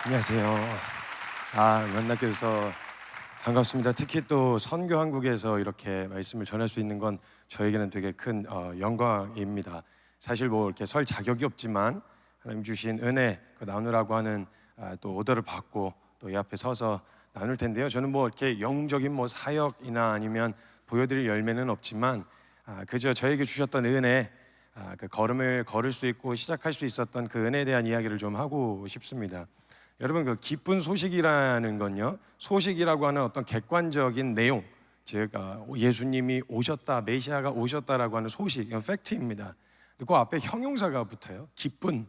안녕하세요. 만나게 돼서 반갑습니다. 특히 또 선교한국에서 이렇게 말씀을 전할 수 있는 건 저에게는 되게 큰 영광입니다. 사실 뭐 이렇게 설 자격이 없지만 하나님 주신 은혜 나누라고 하는 또 오더를 받고 또 이 앞에 서서 나눌 텐데요. 저는 뭐 이렇게 영적인 뭐 사역이나 아니면 보여드릴 열매는 없지만 그저 저에게 주셨던 은혜, 그 걸음을 걸을 수 있고 시작할 수 있었던 그 은혜에 대한 이야기를 좀 하고 싶습니다. 여러분, 그 기쁜 소식이라는 건요, 소식이라고 하는 어떤 객관적인 내용, 즉 예수님이 오셨다, 메시아가 오셨다라고 하는 소식, 이건 팩트입니다. 그 앞에 형용사가 붙어요. 기쁜,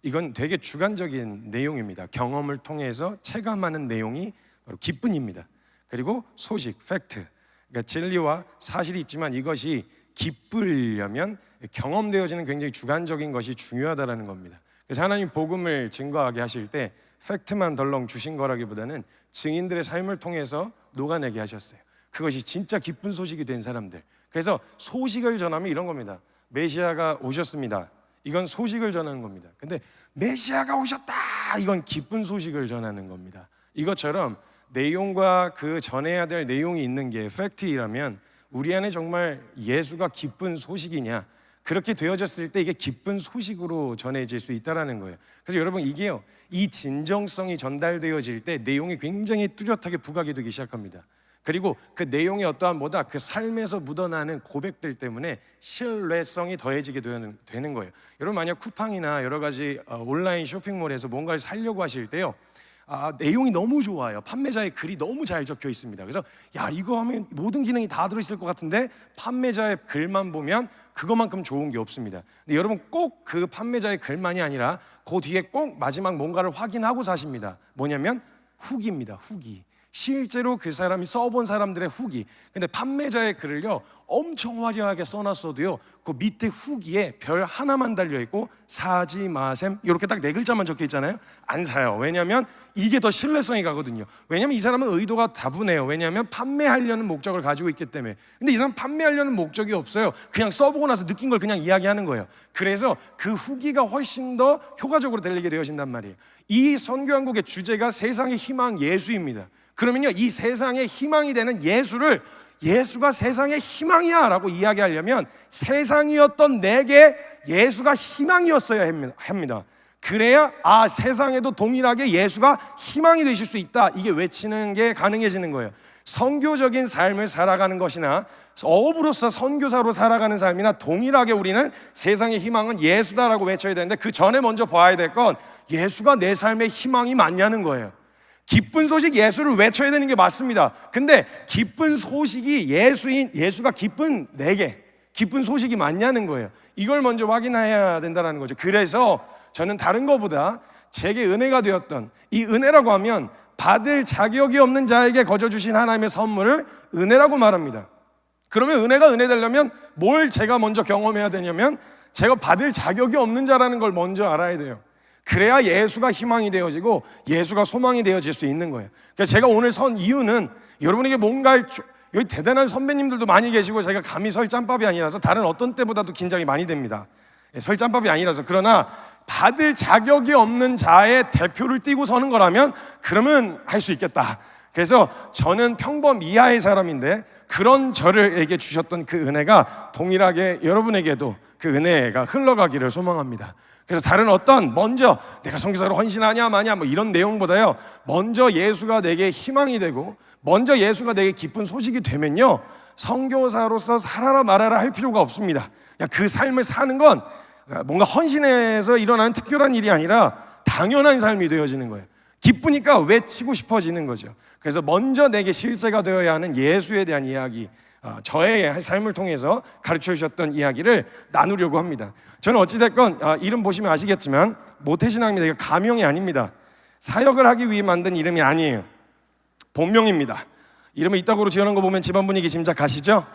이건 되게 주관적인 내용입니다. 경험을 통해서 체감하는 내용이 바로 기쁜입니다. 그리고 소식, 팩트, 그러니까 진리와 사실이 있지만 이것이 기쁘려면 경험되어지는 굉장히 주관적인 것이 중요하다라는 겁니다. 그래서 하나님 복음을 증거하게 하실 때 팩트만 덜렁 주신 거라기보다는 증인들의 삶을 통해서 녹아내게 하셨어요. 그것이 진짜 기쁜 소식이 된 사람들. 그래서 소식을 전하면 이런 겁니다. 메시아가 오셨습니다. 이건 소식을 전하는 겁니다. 근데 메시아가 오셨다, 이건 기쁜 소식을 전하는 겁니다. 이것처럼 내용과 그 전해야 될 내용이 있는 게 팩트이라면 우리 안에 정말 예수가 기쁜 소식이냐, 그렇게 되어졌을 때 이게 기쁜 소식으로 전해질 수 있다는 거예요. 그래서 여러분, 이게요, 이 진정성이 전달되어질 때 내용이 굉장히 뚜렷하게 부각이 되기 시작합니다. 그리고 그 내용의 어떠한 보다 그 삶에서 묻어나는 고백들 때문에 신뢰성이 더해지게 되는 거예요. 여러분, 만약 쿠팡이나 여러 가지 온라인 쇼핑몰에서 뭔가를 사려고 하실 때요, 내용이 너무 좋아요. 판매자의 글이 너무 잘 적혀 있습니다. 그래서 이거 하면 모든 기능이 다 들어있을 것 같은데 판매자의 글만 보면 그것만큼 좋은 게 없습니다. 근데 여러분, 꼭 그 판매자의 글만이 아니라 그 뒤에 꼭 마지막 뭔가를 확인하고 사십니다. 뭐냐면 후기입니다. 후기. 실제로 그 사람이 써본 사람들의 후기. 근데 판매자의 글을요, 엄청 화려하게 써놨어도요, 그 밑에 후기에 별 하나만 달려있고 사지 마셈, 이렇게 딱 4글자만 적혀 있잖아요. 안 사요. 왜냐하면 이게 더 신뢰성이 가거든요. 왜냐하면 이 사람은 의도가 다분해요. 왜냐하면 판매하려는 목적을 가지고 있기 때문에. 근데 이 사람은 판매하려는 목적이 없어요. 그냥 써보고 나서 느낀 걸 그냥 이야기하는 거예요. 그래서 그 후기가 훨씬 더 효과적으로 들리게 되어진단 말이에요. 이 선교한국의 주제가 세상의 희망 예수입니다. 그러면요, 이 세상의 희망이 되는 예수가 세상의 희망이야 라고 이야기하려면 세상이었던 내게 예수가 희망이었어야 합니다. 그래야 세상에도 동일하게 예수가 희망이 되실 수 있다, 이게 외치는 게 가능해지는 거예요. 선교적인 삶을 살아가는 것이나 어부로서 선교사로 살아가는 삶이나 동일하게 우리는 세상의 희망은 예수다라고 외쳐야 되는데, 그 전에 먼저 봐야 될 건 예수가 내 삶의 희망이 맞냐는 거예요. 기쁜 소식 예수를 외쳐야 되는 게 맞습니다. 근데 기쁜 소식이 예수가 기쁜 내게 기쁜 소식이 맞냐는 거예요. 이걸 먼저 확인해야 된다는 거죠. 그래서 저는 다른 것보다 제게 은혜가 되었던 이 은혜라고 하면 받을 자격이 없는 자에게 거저 주신 하나님의 선물을 은혜라고 말합니다. 그러면 은혜가 은혜 되려면 뭘 제가 먼저 경험해야 되냐면 제가 받을 자격이 없는 자라는 걸 먼저 알아야 돼요. 그래야 예수가 희망이 되어지고 예수가 소망이 되어질 수 있는 거예요. 그래서 제가 오늘 선 이유는 여러분에게 뭔가, 여기 대단한 선배님들도 많이 계시고 제가 감히 설 짬밥이 아니라서 다른 어떤 때보다도 긴장이 많이 됩니다. 설 짬밥이 아니라서. 그러나 받을 자격이 없는 자의 대표를 띄고 서는 거라면 그러면 할 수 있겠다. 그래서 저는 평범 이하의 사람인데 그런 저를에게 주셨던 그 은혜가 동일하게 여러분에게도 그 은혜가 흘러가기를 소망합니다. 그래서 다른 어떤 먼저 내가 선교사로 헌신하냐 마냐 뭐 이런 내용보다요, 먼저 예수가 내게 희망이 되고 먼저 예수가 내게 기쁜 소식이 되면요, 선교사로서 살아라 말아라 할 필요가 없습니다. 그냥 그 삶을 사는 건 뭔가 헌신해서 일어나는 특별한 일이 아니라 당연한 삶이 되어지는 거예요. 기쁘니까 외치고 싶어지는 거죠. 그래서 먼저 내게 실제가 되어야 하는 예수에 대한 이야기, 저의 삶을 통해서 가르쳐 주셨던 이야기를 나누려고 합니다. 저는 어찌됐건 이름 보시면 아시겠지만 모태신앙입니다. 이거 가명이 아닙니다. 사역을 하기 위해 만든 이름이 아니에요. 본명입니다. 이름을 이따구로 지어놓은 거 보면 집안 분위기 짐작가시죠?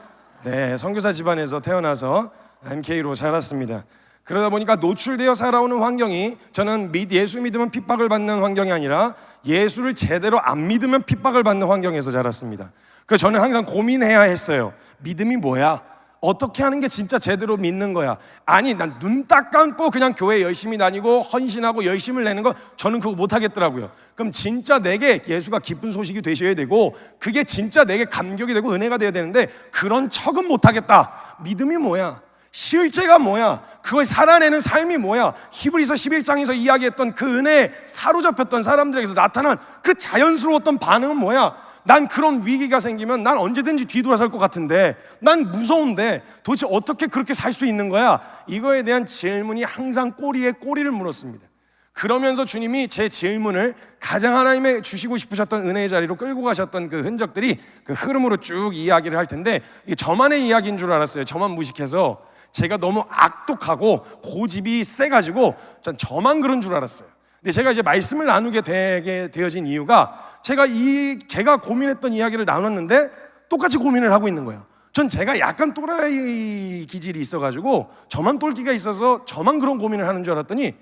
네, 선교사 집안에서 태어나서 MK로 자랐습니다. 그러다 보니까 노출되어 살아오는 환경이, 저는 예수 믿으면 핍박을 받는 환경이 아니라 예수를 제대로 안 믿으면 핍박을 받는 환경에서 자랐습니다. 그래서 저는 항상 고민해야 했어요. 믿음이 뭐야? 어떻게 하는 게 진짜 제대로 믿는 거야? 아니, 난 눈 딱 감고 그냥 교회 열심히 다니고 헌신하고 열심을 내는 거 저는 그거 못 하겠더라고요. 그럼 진짜 내게 예수가 기쁜 소식이 되셔야 되고 그게 진짜 내게 감격이 되고 은혜가 되어야 되는데 그런 척은 못 하겠다. 믿음이 뭐야? 실제가 뭐야? 그걸 살아내는 삶이 뭐야? 히브리서 11장에서 이야기했던 그 은혜에 사로잡혔던 사람들에게서 나타난 그 자연스러웠던 반응은 뭐야? 난 그런 위기가 생기면 난 언제든지 뒤돌아설 것 같은데, 난 무서운데 도대체 어떻게 그렇게 살 수 있는 거야? 이거에 대한 질문이 항상 꼬리에 꼬리를 물었습니다. 그러면서 주님이 제 질문을 가장 하나님의 주시고 싶으셨던 은혜의 자리로 끌고 가셨던 그 흔적들이 그 흐름으로 쭉 이야기를 할 텐데, 이게 저만의 이야기인 줄 알았어요. 저만 무식해서. 제가 너무 악독하고 고집이 세가지고 저만 그런 줄 알았어요. 근데 제가 이제 말씀을 나누게 되게 되어진 이유가 제가 고민했던 이야기를 나눴는데 똑같이 고민을 하고 있는 거예요. 전 제가 약간 또라이 기질이 있어가지고 저만 똘끼가 있어서 저만 그런 고민을 하는 줄 알았더니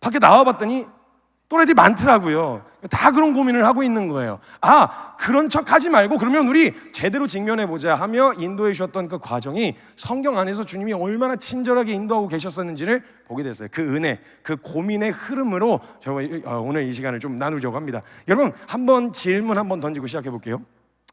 밖에 나와봤더니 또래들이 많더라고요. 다 그런 고민을 하고 있는 거예요. 아, 그런 척 하지 말고 그러면 우리 제대로 직면해보자 하며 인도해 주셨던 그 과정이 성경 안에서 주님이 얼마나 친절하게 인도하고 계셨었는지를 보게 됐어요. 그 은혜, 그 고민의 흐름으로 저희가 오늘 이 시간을 좀 나누려고 합니다. 여러분, 한번 질문 한번 던지고 시작해 볼게요.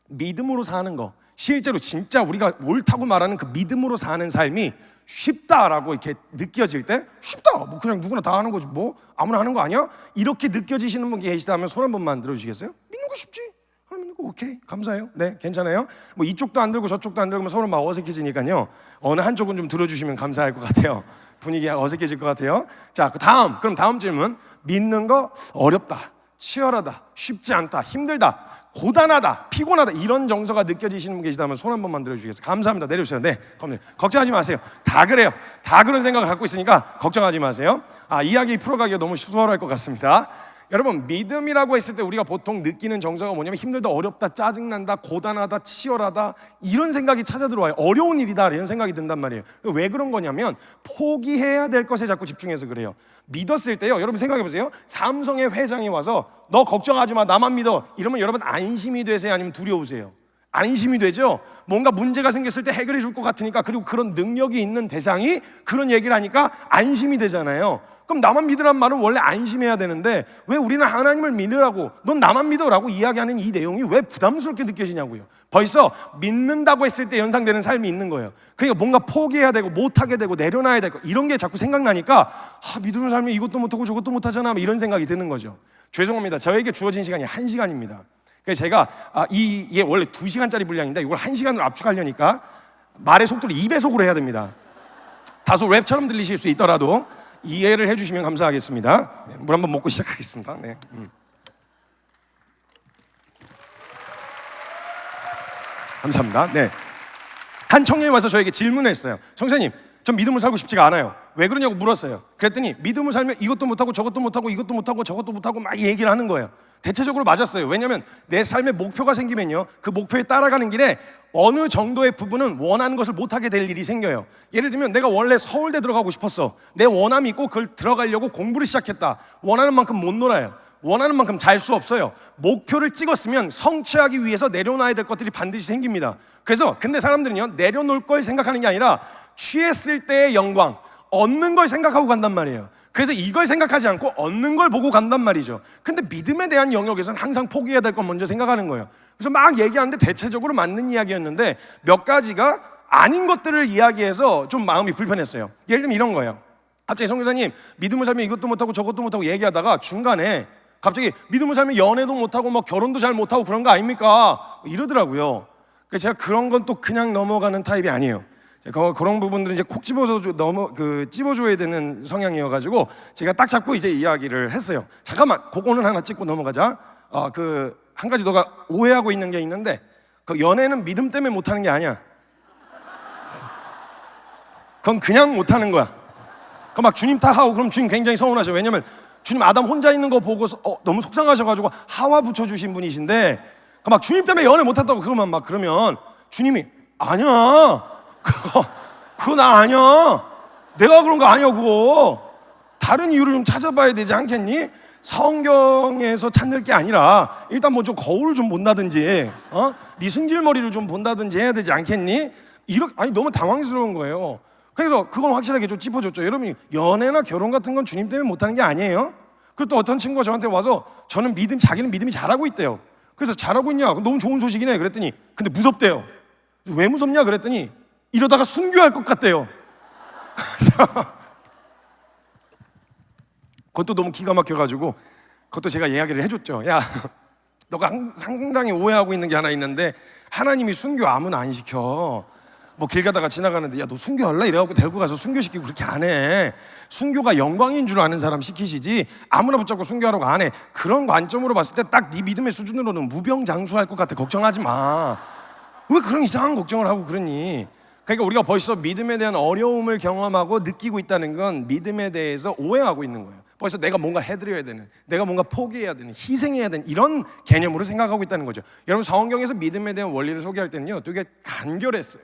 믿음으로 사는 거, 실제로 진짜 우리가 옳다고 말하는 그 믿음으로 사는 삶이 쉽다라고 이렇게 느껴질 때, 쉽다, 뭐 그냥 누구나 다 하는 거지, 뭐 아무나 하는 거 아니야? 이렇게 느껴지시는 분 계시다면 손 한 번만 들어주시겠어요? 믿는 거 쉽지? 하나 믿는 거 오케이, 감사해요. 네, 괜찮아요. 뭐 이쪽도 안 들고 저쪽도 안 들고 서로 막 어색해지니까요, 어느 한쪽은 좀 들어주시면 감사할 것 같아요. 분위기가 어색해질 것 같아요. 자, 그럼 다음 질문. 믿는 거 어렵다, 치열하다, 쉽지 않다, 힘들다, 고단하다, 피곤하다, 이런 정서가 느껴지시는 분 계시다면 손 한 번만 들어주시겠어요? 감사합니다. 내려주세요. 네, 걱정하지 마세요. 다 그래요. 다 그런 생각을 갖고 있으니까 걱정하지 마세요. 이야기 풀어가기가 너무 수월할 것 같습니다. 여러분, 믿음이라고 했을 때 우리가 보통 느끼는 정서가 뭐냐면 힘들다, 어렵다, 짜증난다, 고단하다, 치열하다, 이런 생각이 찾아 들어와요. 어려운 일이다, 이런 생각이 든단 말이에요. 왜 그런 거냐면 포기해야 될 것에 자꾸 집중해서 그래요. 믿었을 때요, 여러분 생각해 보세요. 삼성의 회장이 와서 너 걱정하지 마, 나만 믿어, 이러면 여러분 안심이 되세요? 아니면 두려우세요? 안심이 되죠. 뭔가 문제가 생겼을 때 해결해 줄 것 같으니까, 그리고 그런 능력이 있는 대상이 그런 얘기를 하니까 안심이 되잖아요. 그럼 나만 믿으란 말은 원래 안심해야 되는데 왜 우리는 하나님을 믿으라고, 넌 나만 믿어라고 이야기하는 이 내용이 왜 부담스럽게 느껴지냐고요. 벌써 믿는다고 했을 때 연상되는 삶이 있는 거예요. 그러니까 뭔가 포기해야 되고 못하게 되고 내려놔야 되고 이런 게 자꾸 생각나니까 믿음을 살면 이것도 못하고 저것도 못하잖아, 이런 생각이 드는 거죠. 죄송합니다. 저에게 주어진 시간이 1시간입니다. 그래서 제가 이게 원래 2시간짜리 분량인데 이걸 1시간으로 압축하려니까 말의 속도를 2배속으로 해야 됩니다. 다소 랩처럼 들리실 수 있더라도 이해를 해주시면 감사하겠습니다. 네, 물 한번 먹고 시작하겠습니다. 네. 감사합니다. 네. 한 청년이 와서 저에게 질문을 했어요. 청사님, 전 믿음을 살고 싶지가 않아요. 왜 그러냐고 물었어요. 그랬더니 믿음을 살면 이것도 못하고 저것도 못하고 이것도 못하고 저것도 못하고 막 얘기를 하는 거예요. 대체적으로 맞았어요. 왜냐하면 내 삶에 목표가 생기면요, 그 목표에 따라가는 길에 어느 정도의 부분은 원하는 것을 못하게 될 일이 생겨요. 예를 들면 내가 원래 서울대 들어가고 싶었어. 내 원함이 있고 그걸 들어가려고 공부를 시작했다. 원하는 만큼 못 놀아요. 원하는 만큼 잘 수 없어요. 목표를 찍었으면 성취하기 위해서 내려놔야 될 것들이 반드시 생깁니다. 그래서 근데 사람들은요, 내려놓을 걸 생각하는 게 아니라 취했을 때의 영광, 얻는 걸 생각하고 간단 말이에요. 그래서 이걸 생각하지 않고 얻는 걸 보고 간단 말이죠. 근데 믿음에 대한 영역에서는 항상 포기해야 될 건 먼저 생각하는 거예요. 그래서 막 얘기하는데 대체적으로 맞는 이야기였는데 몇 가지가 아닌 것들을 이야기해서 좀 마음이 불편했어요. 예를 들면 이런 거예요. 갑자기 선교사님, 믿음을 살면 이것도 못하고 저것도 못하고 얘기하다가 중간에 갑자기 믿음을 살면 연애도 못하고 뭐 결혼도 잘 못하고 그런 거 아닙니까? 이러더라고요. 그래서 제가 그런 건 또 그냥 넘어가는 타입이 아니에요. 그런 부분들은 이제 콕 집어서 찝어줘야 되는 성향이어가지고 제가 딱 잡고 이제 이야기를 했어요. 잠깐만, 그거는 하나 찍고 넘어가자. 한 가지 너가 오해하고 있는 게 있는데, 그 연애는 믿음 때문에 못하는 게 아니야. 그건 그냥 못하는 거야. 그 막 주님 탓하고 그럼 주님 굉장히 서운하죠. 왜냐면 주님 아담 혼자 있는 거 보고서 너무 속상하셔가지고 하와 붙여주신 분이신데, 그 막 주님 때문에 연애 못했다고 그러면 막 그러면 주님이 아니야. 그거 나 아니야. 내가 그런 거 아니야. 그거 다른 이유를 좀 찾아봐야 되지 않겠니? 성경에서 찾는 게 아니라 일단 뭐 좀 거울을 좀 본다든지 네 승질머리를 좀 본다든지 해야 되지 않겠니? 아니 너무 당황스러운 거예요. 그래서 그건 확실하게 좀 짚어줬죠. 여러분이 연애나 결혼 같은 건 주님 때문에 못하는 게 아니에요. 그리고 또 어떤 친구가 저한테 와서 자기는 믿음이 잘하고 있대요. 그래서 잘하고 있냐? 너무 좋은 소식이네. 그랬더니 근데 무섭대요. 왜 무섭냐? 그랬더니 이러다가 순교할 것 같대요. 그것도 너무 기가 막혀가지고 그것도 제가 이야기를 해줬죠. 야, 너가 상당히 오해하고 있는 게 하나 있는데 하나님이 순교 아무나 안 시켜. 뭐 길 가다가 지나가는데 야, 너 순교할래? 이래갖고 데리고 가서 순교시키고 그렇게 안 해. 순교가 영광인 줄 아는 사람 시키시지 아무나 붙잡고 순교하라고 안 해. 그런 관점으로 봤을 때 딱 네 믿음의 수준으로는 무병장수할 것 같아. 걱정하지 마. 왜 그런 이상한 걱정을 하고 그러니? 그러니까 우리가 벌써 믿음에 대한 어려움을 경험하고 느끼고 있다는 건 믿음에 대해서 오해하고 있는 거예요. 벌써 내가 뭔가 해드려야 되는, 내가 뭔가 포기해야 되는, 희생해야 되는 이런 개념으로 생각하고 있다는 거죠. 여러분 성경에서 믿음에 대한 원리를 소개할 때는요 되게 간결했어요.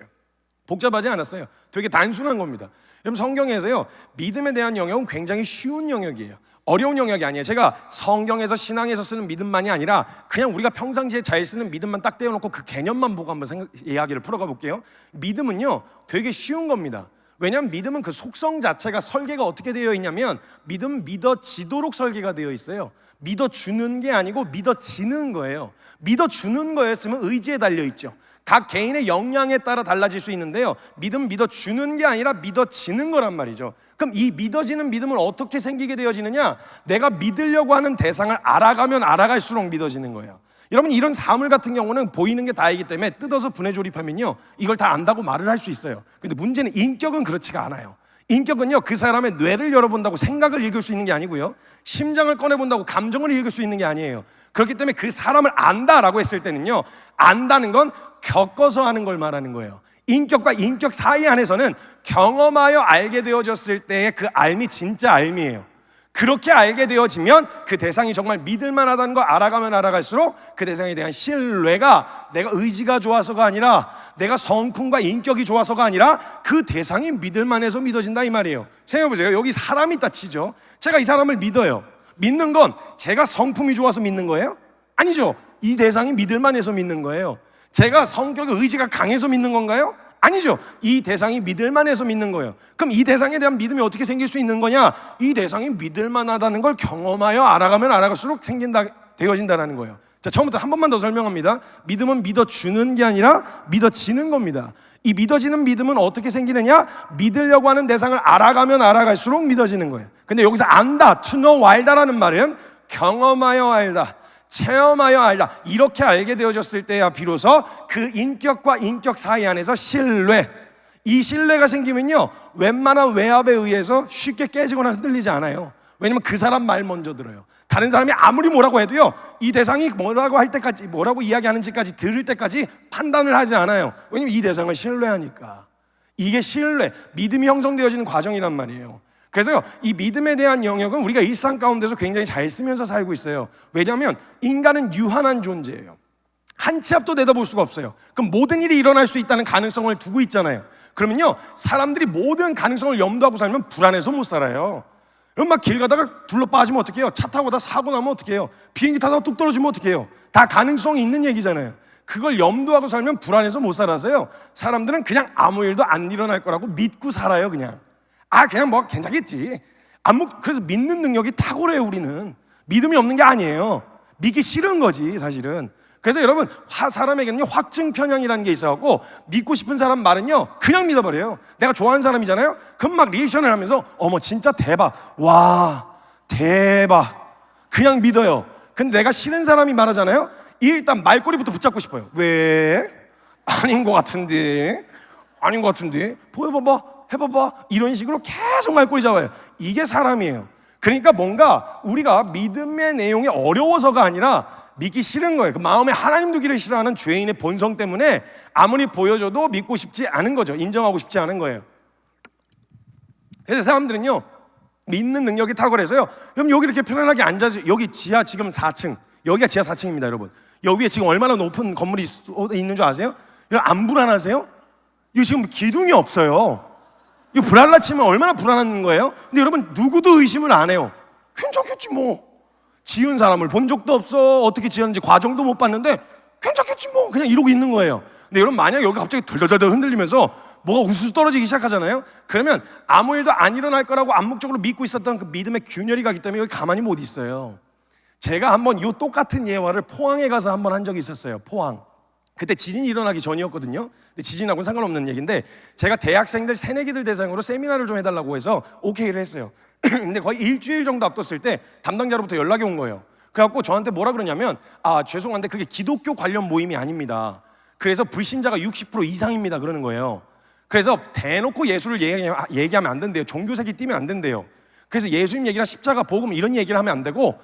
복잡하지 않았어요. 되게 단순한 겁니다. 여러분 성경에서요 믿음에 대한 영역은 굉장히 쉬운 영역이에요. 어려운 영역이 아니에요. 제가 성경에서 신앙에서 쓰는 믿음만이 아니라 그냥 우리가 평상시에 잘 쓰는 믿음만 딱 떼어놓고 그 개념만 보고 한번 이야기를 풀어가 볼게요. 믿음은요 되게 쉬운 겁니다. 왜냐하면 믿음은 그 속성 자체가 설계가 어떻게 되어 있냐면 믿음은 믿어지도록 설계가 되어 있어요. 믿어주는 게 아니고 믿어지는 거예요. 믿어주는 거였으면 의지에 달려있죠. 각 개인의 역량에 따라 달라질 수 있는데요 믿음은 믿어주는 게 아니라 믿어지는 거란 말이죠. 그럼 이 믿어지는 믿음은 어떻게 생기게 되어지느냐? 내가 믿으려고 하는 대상을 알아가면 알아갈수록 믿어지는 거예요. 여러분 이런 사물 같은 경우는 보이는 게 다이기 때문에 뜯어서 분해 조립하면요 이걸 다 안다고 말을 할 수 있어요. 근데 문제는 인격은 그렇지가 않아요. 인격은요 그 사람의 뇌를 열어본다고 생각을 읽을 수 있는 게 아니고요 심장을 꺼내본다고 감정을 읽을 수 있는 게 아니에요. 그렇기 때문에 그 사람을 안다라고 했을 때는요 안다는 건 겪어서 하는 걸 말하는 거예요. 인격과 인격 사이 안에서는 경험하여 알게 되어졌을 때의 그 알미 진짜 알미예요. 그렇게 알게 되어지면 그 대상이 정말 믿을만하다는 걸 알아가면 알아갈수록 그 대상에 대한 신뢰가 내가 의지가 좋아서가 아니라 내가 성품과 인격이 좋아서가 아니라 그 대상이 믿을만해서 믿어진다 이 말이에요. 생각해보세요. 여기 사람이 있다 치죠. 제가 이 사람을 믿어요. 믿는 건 제가 성품이 좋아서 믿는 거예요? 아니죠. 이 대상이 믿을만해서 믿는 거예요. 제가 성격의 의지가 강해서 믿는 건가요? 아니죠. 이 대상이 믿을만해서 믿는 거예요. 그럼 이 대상에 대한 믿음이 어떻게 생길 수 있는 거냐? 이 대상이 믿을만하다는 걸 경험하여 알아가면 알아갈수록 되어진다는 거예요. 자, 처음부터 한 번만 더 설명합니다. 믿음은 믿어주는 게 아니라 믿어지는 겁니다. 이 믿어지는 믿음은 어떻게 생기느냐? 믿으려고 하는 대상을 알아가면 알아갈수록 믿어지는 거예요. 근데 여기서 안다, to know, 알다라는 말은 경험하여 알다, 체험하여 알다, 이렇게 알게 되어졌을 때야 비로소 그 인격과 인격 사이 안에서 신뢰, 이 신뢰가 생기면요 웬만한 외압에 의해서 쉽게 깨지거나 흔들리지 않아요. 왜냐면 그 사람 말 먼저 들어요. 다른 사람이 아무리 뭐라고 해도요 이 대상이 뭐라고 할 때까지, 뭐라고 이야기하는지까지 들을 때까지 판단을 하지 않아요. 왜냐면 이 대상을 신뢰하니까. 이게 신뢰, 믿음이 형성되어지는 과정이란 말이에요. 그래서 이 믿음에 대한 영역은 우리가 일상 가운데서 굉장히 잘 쓰면서 살고 있어요. 왜냐하면 인간은 유한한 존재예요. 한 치 앞도 내다볼 수가 없어요. 그럼 모든 일이 일어날 수 있다는 가능성을 두고 있잖아요. 그러면요 사람들이 모든 가능성을 염두하고 살면 불안해서 못 살아요. 여러분 막 길 가다가 둘러 빠지면 어떡해요? 차 타고 다 사고 나면 어떡해요? 비행기 타다가 뚝 떨어지면 어떡해요? 다 가능성이 있는 얘기잖아요. 그걸 염두하고 살면 불안해서 못 살아서요 사람들은 그냥 아무 일도 안 일어날 거라고 믿고 살아요. 그냥 뭐 괜찮겠지. 그래서 믿는 능력이 탁월해요. 우리는 믿음이 없는 게 아니에요. 믿기 싫은 거지 사실은. 그래서 여러분 사람에게는요 확증 편향이라는 게 있어갖고 믿고 싶은 사람 말은요 그냥 믿어버려요. 내가 좋아하는 사람이잖아요. 그럼 막 리액션을 하면서 어머 진짜 대박, 와 대박, 그냥 믿어요. 근데 내가 싫은 사람이 말하잖아요. 일단 말꼬리부터 붙잡고 싶어요. 왜? 아닌 것 같은데 보여봐봐, 해봐봐, 이런 식으로 계속 말꼬리 잡아요. 이게 사람이에요. 그러니까 뭔가 우리가 믿음의 내용이 어려워서가 아니라 믿기 싫은 거예요. 그 마음에 하나님 두기를 싫어하는 죄인의 본성 때문에 아무리 보여줘도 믿고 싶지 않은 거죠. 인정하고 싶지 않은 거예요. 그래서 사람들은요 믿는 능력이 탁월해서요 그럼 여기 이렇게 편안하게 앉아서, 여기 지하 지금 4층, 여기가 지하 4층입니다 여러분. 여기 위에 지금 얼마나 높은 건물이 있는 줄 아세요? 여러분 안 불안하세요? 이거 지금 기둥이 없어요. 이거 불안라 치면 얼마나 불안한 거예요? 근데 여러분 누구도 의심을 안 해요. 괜찮겠지 뭐, 지은 사람을 본 적도 없어, 어떻게 지었는지 과정도 못 봤는데 괜찮겠지 뭐, 그냥 이러고 있는 거예요. 근데 여러분 만약 여기 갑자기 덜덜덜 흔들리면서 뭐가 우수수 떨어지기 시작하잖아요. 그러면 아무 일도 안 일어날 거라고 암묵적으로 믿고 있었던 그 믿음의 균열이 가기 때문에 여기 가만히 못 있어요. 제가 한번 이 똑같은 예화를 포항에 가서 한번 한 적이 있었어요. 포항. 그때 지진이 일어나기 전이었거든요. 근데 지진하고는 상관없는 얘기인데 제가 대학생들 새내기들 대상으로 세미나를 좀 해달라고 해서 오케이를 했어요. 근데 거의 일주일 정도 앞뒀을 때 담당자로부터 연락이 온 거예요. 그래갖고 저한테 뭐라 그러냐면 죄송한데 그게 기독교 관련 모임이 아닙니다. 그래서 불신자가 60% 이상입니다 그러는 거예요. 그래서 대놓고 예수를 얘기하면 안 된대요. 종교색이 띄면 안 된대요. 그래서 예수님 얘기나 십자가 복음 이런 얘기를 하면 안 되고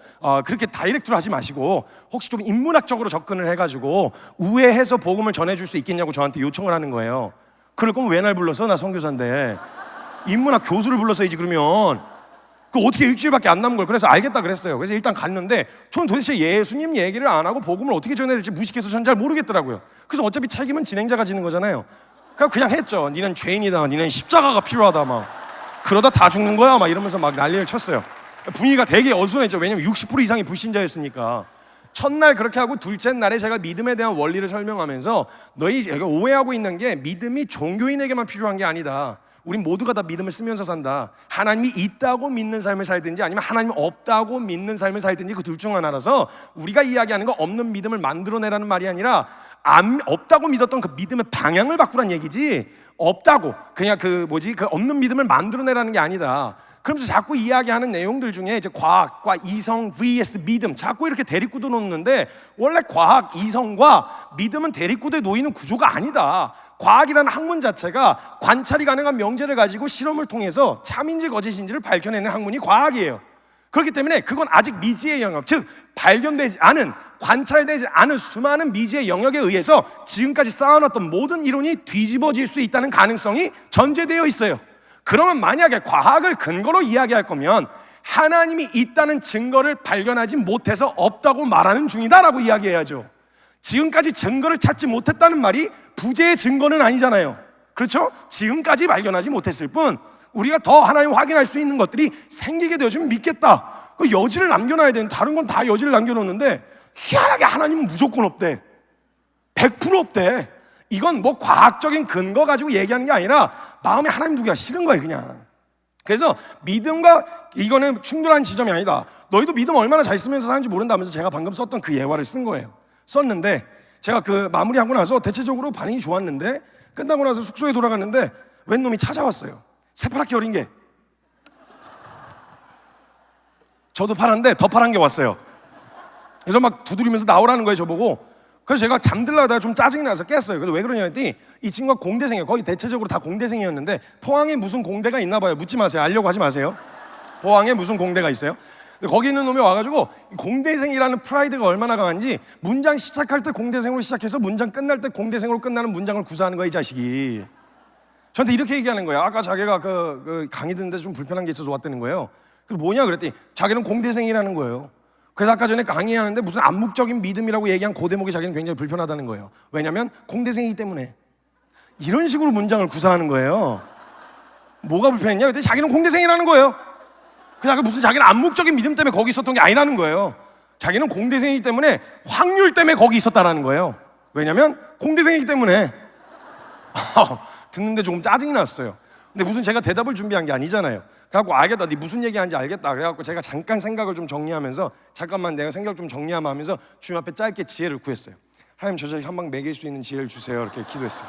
그렇게 다이렉트로 하지 마시고 혹시 좀 인문학적으로 접근을 해가지고 우회해서 복음을 전해줄 수 있겠냐고 저한테 요청을 하는 거예요. 그럴 거면 왜 날 불렀어? 나 선교사인데. 인문학 교수를 불렀어야지 그러면. 그 어떻게 일주일밖에 안 남은 걸. 그래서 알겠다 그랬어요. 그래서 일단 갔는데 저는 도대체 예수님 얘기를 안 하고 복음을 어떻게 전해야 될지 무식해서 전 잘 모르겠더라고요. 그래서 어차피 책임은 진행자가 지는 거잖아요. 그냥 했죠. 니는 죄인이다. 니는 십자가가 필요하다. 막 그러다 다 죽는 거야. 막 이러면서 막 난리를 쳤어요. 분위기가 되게 어수선했죠. 왜냐면 60% 이상이 불신자였으니까. 첫날 그렇게 하고 둘째 날에 제가 믿음에 대한 원리를 설명하면서 너희 오해하고 있는 게 믿음이 종교인에게만 필요한 게 아니다. 우린 모두가 다 믿음을 쓰면서 산다. 하나님이 있다고 믿는 삶을 살든지 아니면 하나님이 없다고 믿는 삶을 살든지 그 둘 중 하나라서 우리가 이야기하는 거 없는 믿음을 만들어내라는 말이 아니라 없다고 믿었던 그 믿음의 방향을 바꾸란 얘기지 없다고 그냥 그 없는 믿음을 만들어내라는 게 아니다. 그러면서 자꾸 이야기하는 내용들 중에 이제 과학과 이성 vs 믿음 자꾸 이렇게 대립구도 놓는데 원래 과학, 이성과 믿음은 대립구도에 놓이는 구조가 아니다. 과학이라는 학문 자체가 관찰이 가능한 명제를 가지고 실험을 통해서 참인지 거짓인지를 밝혀내는 학문이 과학이에요. 그렇기 때문에 그건 아직 미지의 영역, 즉 발견되지 않은, 관찰되지 않은 수많은 미지의 영역에 의해서 지금까지 쌓아놨던 모든 이론이 뒤집어질 수 있다는 가능성이 전제되어 있어요. 그러면 만약에 과학을 근거로 이야기할 거면 하나님이 있다는 증거를 발견하지 못해서 없다고 말하는 중이다라고 이야기해야죠. 지금까지 증거를 찾지 못했다는 말이 부재의 증거는 아니잖아요. 그렇죠? 지금까지 발견하지 못했을 뿐 우리가 더 하나님 확인할 수 있는 것들이 생기게 되어주면 믿겠다. 그 여지를 남겨놔야 되는, 다른 건 다 여지를 남겨놓는데 희한하게 하나님은 무조건 없대. 100% 없대. 이건 뭐 과학적인 근거 가지고 얘기하는 게 아니라 마음에 하나님 두기가 싫은 거예요 그냥. 그래서 믿음과 이거는 충돌한 지점이 아니다. 너희도 믿음 얼마나 잘 쓰면서 사는지 모른다면서 제가 방금 썼던 그 예화를 쓴 거예요. 썼는데 제가 그 마무리하고 나서 대체적으로 반응이 좋았는데 끝나고 나서 숙소에 돌아갔는데 웬 놈이 찾아왔어요. 새파랗게 어린 게. 저도 파란데 더 파란 게 왔어요. 그래서 막 두드리면서 나오라는 거예요 저보고. 그래서 제가 잠들라다가 좀 짜증이 나서 깼어요. 그래서 왜 그러냐 했더니 이 친구가 공대생이에요. 거의 대체적으로 다 공대생이었는데 포항에 무슨 공대가 있나 봐요. 묻지 마세요. 알려고 하지 마세요. 포항에 무슨 공대가 있어요. 근데 거기 있는 놈이 와가지고 공대생이라는 프라이드가 얼마나 강한지 문장 시작할 때 공대생으로 시작해서 문장 끝날 때 공대생으로 끝나는 문장을 구사하는 거야 이 자식이. 저한테 이렇게 얘기하는 거예요. 아까 자기가 그 강의 듣는데 좀 불편한 게 있어서 왔다는 거예요. 그래서 뭐냐 그랬더니 자기는 공대생이라는 거예요. 그래서 아까 전에 강의하는데 무슨 암묵적인 믿음이라고 얘기한 그 대목이 자기는 굉장히 불편하다는 거예요. 왜냐면 공대생이기 때문에. 이런 식으로 문장을 구사하는 거예요. 뭐가 불편했냐 그랬더니 자기는 공대생이라는 거예요. 그래서 무슨 자기는 암묵적인 믿음 때문에 거기 있었던 게 아니라는 거예요. 자기는 공대생이기 때문에 확률 때문에 거기 있었다라는 거예요. 왜냐면 공대생이기 때문에. 듣는데 조금 짜증이 났어요. 근데 무슨 제가 대답을 준비한 게 아니잖아요. 그래갖고 알겠다, 네 무슨 얘기하는지 알겠다. 그래갖고 제가 잠깐 생각을 좀 정리하면서 잠깐만 내가 생각 좀 정리하면 하면서 주님 앞에 짧게 지혜를 구했어요. 하나님 저 자식 한 방 먹일 수 있는 지혜를 주세요. 이렇게 기도했어요.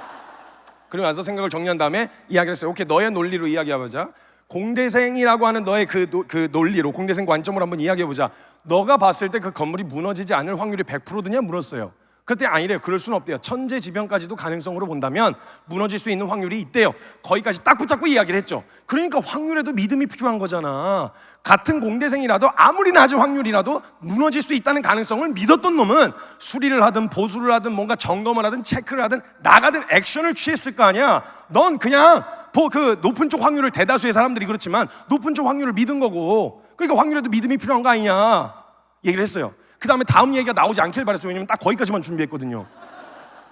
그리고 나서 생각을 정리한 다음에 이야기를 했어요. 오케이, 너의 논리로 이야기해보자. 공대생이라고 하는 너의 그 논리로, 공대생 관점으로 한번 이야기해보자. 너가 봤을 때 그 건물이 무너지지 않을 확률이 100%냐 물었어요. 그랬더니 아니래요. 그럴 수는 없대요. 천재지변까지도 가능성으로 본다면 무너질 수 있는 확률이 있대요. 거기까지 딱 붙잡고 이야기를 했죠. 그러니까 확률에도 믿음이 필요한 거잖아. 같은 공대생이라도 아무리 낮은 확률이라도 무너질 수 있다는 가능성을 믿었던 놈은 수리를 하든 보수를 하든 뭔가 점검을 하든 체크를 하든 나가든 액션을 취했을 거 아니야. 넌 그냥 그 높은 쪽 확률을, 대다수의 사람들이 그렇지만 높은 쪽 확률을 믿은 거고, 그러니까 확률에도 믿음이 필요한 거 아니냐 얘기를 했어요. 그 다음에 다음 얘기가 나오지 않길 바랬어요. 왜냐면 딱 거기까지만 준비했거든요.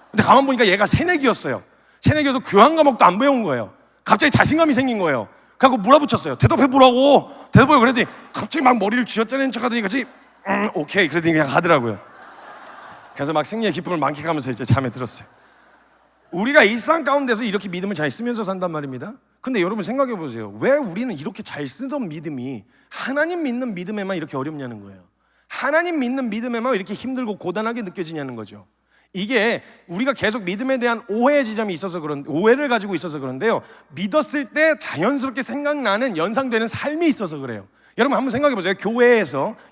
근데 가만 보니까 얘가 새내기였어요. 새내기여서 교양 과목도 안 배운 거예요. 갑자기 자신감이 생긴 거예요. 그래서 물어붙였어요. 대답해보라고. 대답해보라고. 그랬더니 갑자기 막 머리를 쥐어짜내는 척하더니 같이 오케이 그러더니 그냥 하더라고요. 그래서 막 승리의 기쁨을 만끽하면서 이제 잠에 들었어요. 우리가 일상 가운데서 이렇게 믿음을 잘 쓰면서 산단 말입니다. 근데 여러분 생각해 보세요. 왜 우리는 이렇게 잘 쓰던 믿음이 하나님 믿는 믿음에만 이렇게 어렵냐는 거예요. 하나님 믿는 믿음에만 이렇게 힘들고 고단하게 느껴지냐는 거죠. 이게 우리가 계속 믿음에 대한 오해의 지점이 있어서 오해를 가지고 있어서 그런데요, 믿었을 때 자연스럽게 생각나는 연상되는 삶이 있어서 그래요. 여러분 한번 생각해 보세요.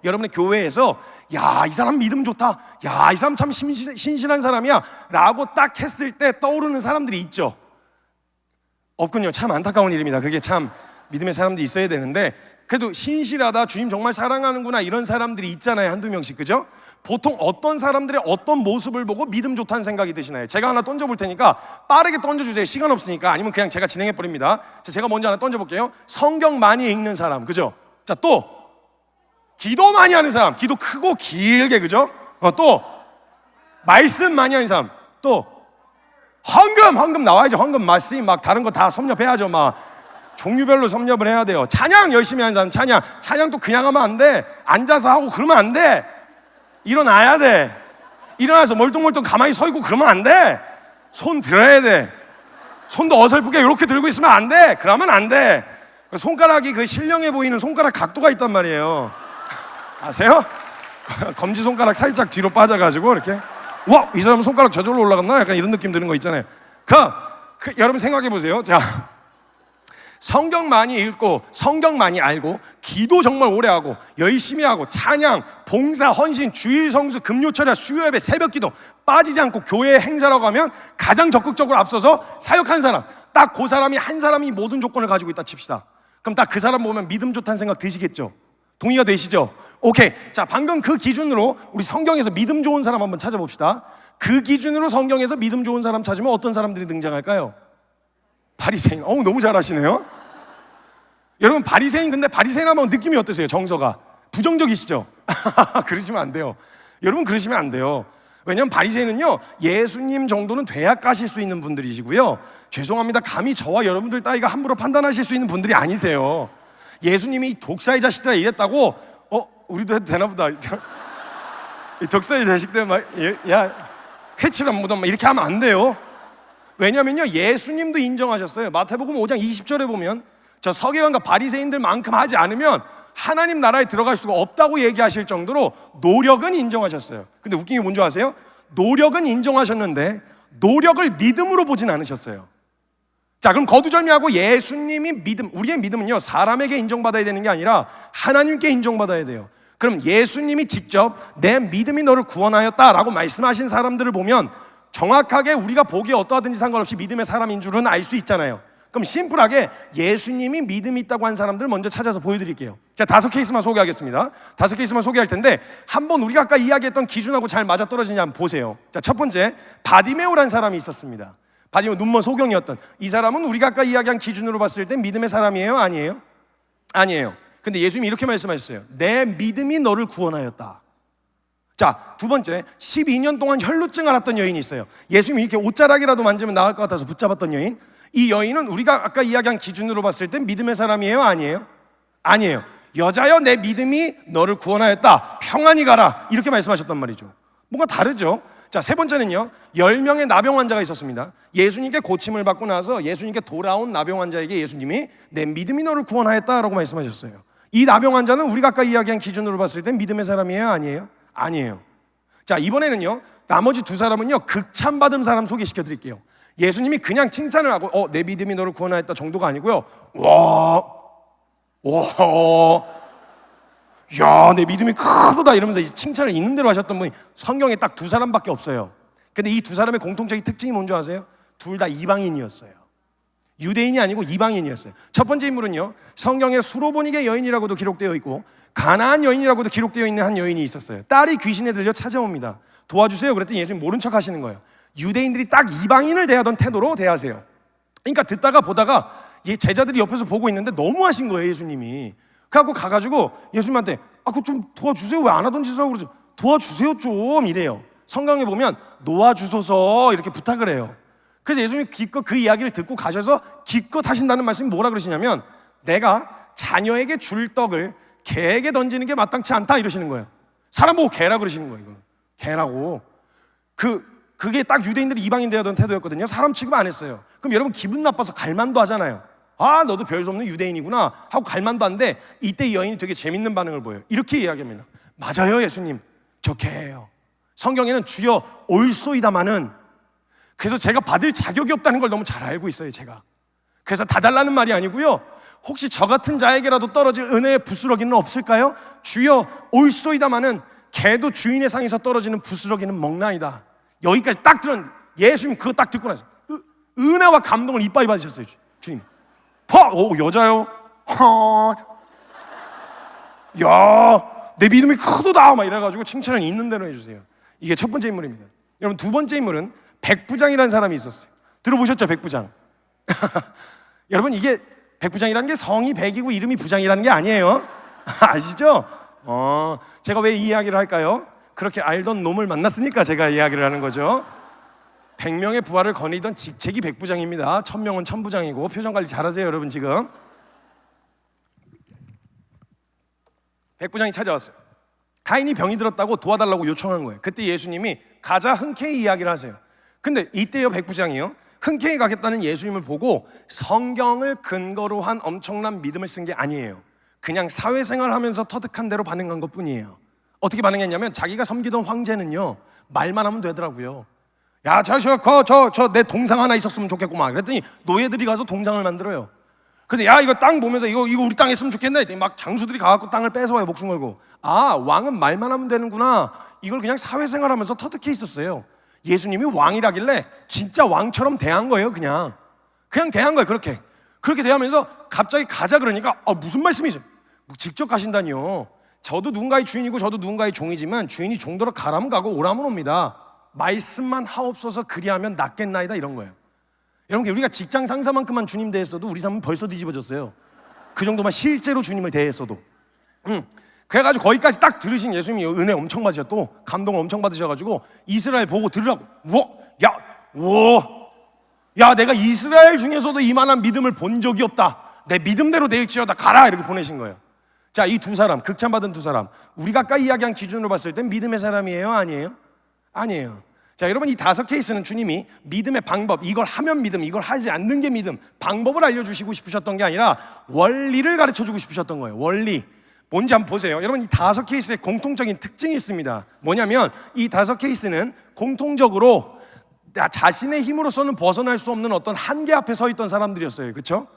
여러분의 교회에서 야, 이 사람 믿음 좋다, 야, 이 사람 참 신실한 사람이야 라고 딱 했을 때 떠오르는 사람들이 있죠? 없군요. 참 안타까운 일입니다. 그게 참 믿음의 사람들이 있어야 되는데, 그래도 신실하다, 주님 정말 사랑하는구나, 이런 사람들이 있잖아요. 한두 명씩. 그죠? 보통 어떤 사람들의 어떤 모습을 보고 믿음 좋다는 생각이 드시나요? 제가 하나 던져볼 테니까 빠르게 던져주세요. 시간 없으니까. 아니면 그냥 제가 진행해버립니다. 제가 먼저 하나 던져볼게요. 성경 많이 읽는 사람. 그죠? 자, 또 기도 많이 하는 사람. 기도 크고 길게. 그죠? 또 말씀 많이 하는 사람. 또 헌금 나와야죠. 헌금 말씀 막 다른 거 다 섭렵해야죠. 막 종류별로 섭렵을 해야 돼요. 찬양 열심히 하는 사람. 찬양도 그냥 하면 안 돼. 앉아서 하고 그러면 안 돼. 일어나야 돼. 일어나서 멀뚱멀뚱 가만히 서 있고 그러면 안 돼. 손 들어야 돼. 손도 어설프게 이렇게 들고 있으면 안 돼. 그러면 안 돼. 손가락이 그 신령해 보이는 손가락 각도가 있단 말이에요. 아세요? 검지손가락 살짝 뒤로 빠져가지고 이렇게, 와, 이 사람 손가락 저절로 올라갔나? 약간 이런 느낌 드는 거 있잖아요. 여러분 생각해 보세요. 자, 성경 많이 읽고 성경 많이 알고 기도 정말 오래 하고 열심히 하고 찬양, 봉사, 헌신, 주일 성수, 금요철야, 수요예배, 새벽기도 빠지지 않고 교회 행사라고 하면 가장 적극적으로 앞서서 사역한 사람, 딱 그 사람이 한 사람이 모든 조건을 가지고 있다 칩시다. 그럼 딱 그 사람 보면 믿음 좋다는 생각 드시겠죠? 동의가 되시죠? 오케이. 자, 방금 그 기준으로 우리 성경에서 믿음 좋은 사람 한번 찾아봅시다. 그 기준으로 성경에서 믿음 좋은 사람 찾으면 어떤 사람들이 등장할까요? 바리새인. 너무 잘하시네요. 여러분 바리새인, 근데 바리새인 하면 느낌이 어떠세요? 정서가 부정적이시죠? 그러시면 안 돼요. 여러분 그러시면 안 돼요. 왜냐하면 바리새인은요, 예수님 정도는 돼야 까실 수 있는 분들이시고요, 죄송합니다, 감히 저와 여러분들 따위가 함부로 판단하실 수 있는 분들이 아니세요. 예수님이 독사의 자식들아 이랬다고 우리도 해도 되나 보다. 이 독사의 자식들 막 야 회칠한 무덤 이렇게 하면 안 돼요. 왜냐면요, 예수님도 인정하셨어요. 마태복음 5장 20절에 보면 저 서기관과 바리새인들만큼 하지 않으면 하나님 나라에 들어갈 수가 없다고 얘기하실 정도로 노력은 인정하셨어요. 근데 웃긴 게 뭔지 아세요? 노력은 인정하셨는데 노력을 믿음으로 보진 않으셨어요. 자, 그럼 거두절미하고 예수님이 우리의 믿음은요, 사람에게 인정받아야 되는 게 아니라 하나님께 인정받아야 돼요. 그럼 예수님이 직접 내 믿음이 너를 구원하였다라고 말씀하신 사람들을 보면 정확하게 우리가 보기에 어떠하든지 상관없이 믿음의 사람인 줄은 알 수 있잖아요. 그럼 심플하게 예수님이 믿음이 있다고 한 사람들 먼저 찾아서 보여드릴게요. 제가 5케이스만 소개하겠습니다. 5케이스만 소개할 텐데 한번 우리가 아까 이야기했던 기준하고 잘 맞아떨어지냐 한번 보세요. 자, 첫 번째, 바디메오라는 사람이 있었습니다. 바디메오, 눈먼 소경이었던 이 사람은 우리가 아까 이야기한 기준으로 봤을 때 믿음의 사람이에요? 아니에요? 아니에요. 근데 예수님이 이렇게 말씀하셨어요. 내 믿음이 너를 구원하였다. 자, 두 번째, 12년 동안 혈루증 앓았던 여인이 있어요. 예수님이 이렇게 옷자락이라도 만지면 나을 것 같아서 붙잡았던 여인. 이 여인은 우리가 아까 이야기한 기준으로 봤을 때 믿음의 사람이에요? 아니에요? 아니에요. 여자여, 내 믿음이 너를 구원하였다. 평안히 가라. 이렇게 말씀하셨단 말이죠. 뭔가 다르죠? 자, 세 번째는요, 10명의 나병 환자가 있었습니다. 예수님께 고침을 받고 나서 예수님께 돌아온 나병 환자에게 예수님이 내 믿음이 너를 구원하였다라고 말씀하셨어요. 이 나병 환자는 우리가 아까 이야기한 기준으로 봤을 때 믿음의 사람이에요? 아니에요? 아니에요. 자, 이번에는요, 나머지 두 사람은요, 극찬받은 사람 소개시켜 드릴게요. 예수님이 그냥 칭찬을 하고 내 믿음이 너를 구원하였다 정도가 아니고요, 야, 내 믿음이 크다 이러면서 이 칭찬을 있는 대로 하셨던 분이 성경에 딱 두 사람밖에 없어요. 근데 이 두 사람의 공통적인 특징이 뭔지 아세요? 둘 다 이방인이었어요. 유대인이 아니고 이방인이었어요. 첫 번째 인물은요, 성경에 수로보니게 여인이라고도 기록되어 있고 가나안 여인이라고도 기록되어 있는 한 여인이 있었어요. 딸이 귀신에 들려 찾아옵니다. 도와주세요. 그랬더니 예수님 모른 척 하시는 거예요. 유대인들이 딱 이방인을 대하던 태도로 대하세요. 그러니까 듣다가 보다가 이 제자들이 옆에서 보고 있는데 너무 하신 거예요, 예수님이. 그래갖고 가가지고 예수님한테 그거 좀 도와주세요. 왜 안 하던 짓을 하고 그러죠? 도와주세요 좀 이래요. 성경에 보면 놓아주소서 이렇게 부탁을 해요. 그래서 예수님이 기껏 그 이야기를 듣고 가셔서 기껏 하신다는 말씀이 뭐라 그러시냐면, 내가 자녀에게 줄 떡을 개에게 던지는 게 마땅치 않다 이러시는 거예요. 사람 보고 개라 그러시는 거예요. 이거. 개라고. 그 그게 딱 유대인들이 이방인 대하던 태도였거든요. 사람 취급 안 했어요. 그럼 여러분 기분 나빠서 갈만도 하잖아요. 아, 너도 별 수 없는 유대인이구나 하고 갈만도 하는데, 이때 이 여인이 되게 재밌는 반응을 보여요. 이렇게 이야기합니다. 맞아요, 예수님, 저 개예요. 성경에는 주여 올소이다마는, 그래서 제가 받을 자격이 없다는 걸 너무 잘 알고 있어요, 제가. 그래서 다 달라는 말이 아니고요, 혹시 저 같은 자에게라도 떨어질 은혜의 부스러기는 없을까요? 주여 올소이다마는 개도 주인의 상에서 떨어지는 부스러기는 먹나이다. 여기까지 딱 들었는데 예수님 그거 딱 듣고 나서 은혜와 감동을 이빠이 받으셨어요, 주님. 오, 여자요? 야, 내 믿음이 크도다 막 이래가지고 칭찬을 있는 대로 해주세요. 이게 첫 번째 인물입니다. 여러분, 두 번째 인물은 백부장이라는 사람이 있었어요. 들어보셨죠, 백부장? 여러분, 이게 백부장이라는 게 성이 백이고 이름이 부장이라는 게 아니에요. 아시죠? 제가 왜 이 이야기를 할까요? 그렇게 알던 놈을 만났으니까 제가 이야기를 하는 거죠. 100명의 부하를 거느리던 직책이 백부장입니다. 1000명은 천부장이고. 표정 관리 잘하세요, 여러분. 지금 백부장이 찾아왔어요. 하인이 병이 들었다고 도와달라고 요청한 거예요. 그때 예수님이 가자 흔쾌히 이야기를 하세요. 근데 이때요, 백부장이요, 흔쾌히 가겠다는 예수님을 보고 성경을 근거로 한 엄청난 믿음을 쓴 게 아니에요. 그냥 사회생활 하면서 터득한 대로 반응한 것 뿐이에요. 어떻게 반응했냐면, 자기가 섬기던 황제는요, 말만 하면 되더라고요. 야, 저 내 동상 하나 있었으면 좋겠구만. 그랬더니 노예들이 가서 동상을 만들어요. 근데 야, 이거 땅 보면서 이거 우리 땅에 있으면 좋겠네. 막 장수들이 가갖고 땅을 뺏어와요, 목숨 걸고. 아, 왕은 말만 하면 되는구나. 이걸 그냥 사회생활하면서 터득해 있었어요. 예수님이 왕이라길래 진짜 왕처럼 대한 거예요. 그냥 대한 거예요. 그렇게 대하면서 갑자기 가자 그러니까 무슨 말씀이죠? 직접 가신다니요. 저도 누군가의 주인이고 저도 누군가의 종이지만 주인이 종도로 가라면 가고 오라면 옵니다. 말씀만 하옵소서 그리하면 낫겠나이다, 이런 거예요. 여러분, 우리가 직장 상사만큼만 주님 대했어도 우리 삶은 벌써 뒤집어졌어요. 그 정도만 실제로 주님을 대했어도. 그래가지고 거기까지 딱 들으신 예수님이 은혜 엄청 받으셔, 또 감동을 엄청 받으셔가지고 이스라엘 보고 들으라고. 야, 내가 이스라엘 중에서도 이만한 믿음을 본 적이 없다. 내 믿음대로 될지어다, 가라, 이렇게 보내신 거예요. 자, 이 두 사람, 극찬받은 두 사람, 우리가 아까 이야기한 기준으로 봤을 땐 믿음의 사람이에요, 아니에요? 아니에요. 자, 여러분, 이 5케이스는 주님이 믿음의 방법, 이걸 하면 믿음, 이걸 하지 않는 게 믿음, 방법을 알려주시고 싶으셨던 게 아니라 원리를 가르쳐주고 싶으셨던 거예요. 원리 뭔지 한번 보세요. 여러분, 이 5케이스의 공통적인 특징이 있습니다. 뭐냐면 이 5케이스는 공통적으로 자신의 힘으로서는 벗어날 수 없는 어떤 한계 앞에 서 있던 사람들이었어요. 그렇죠?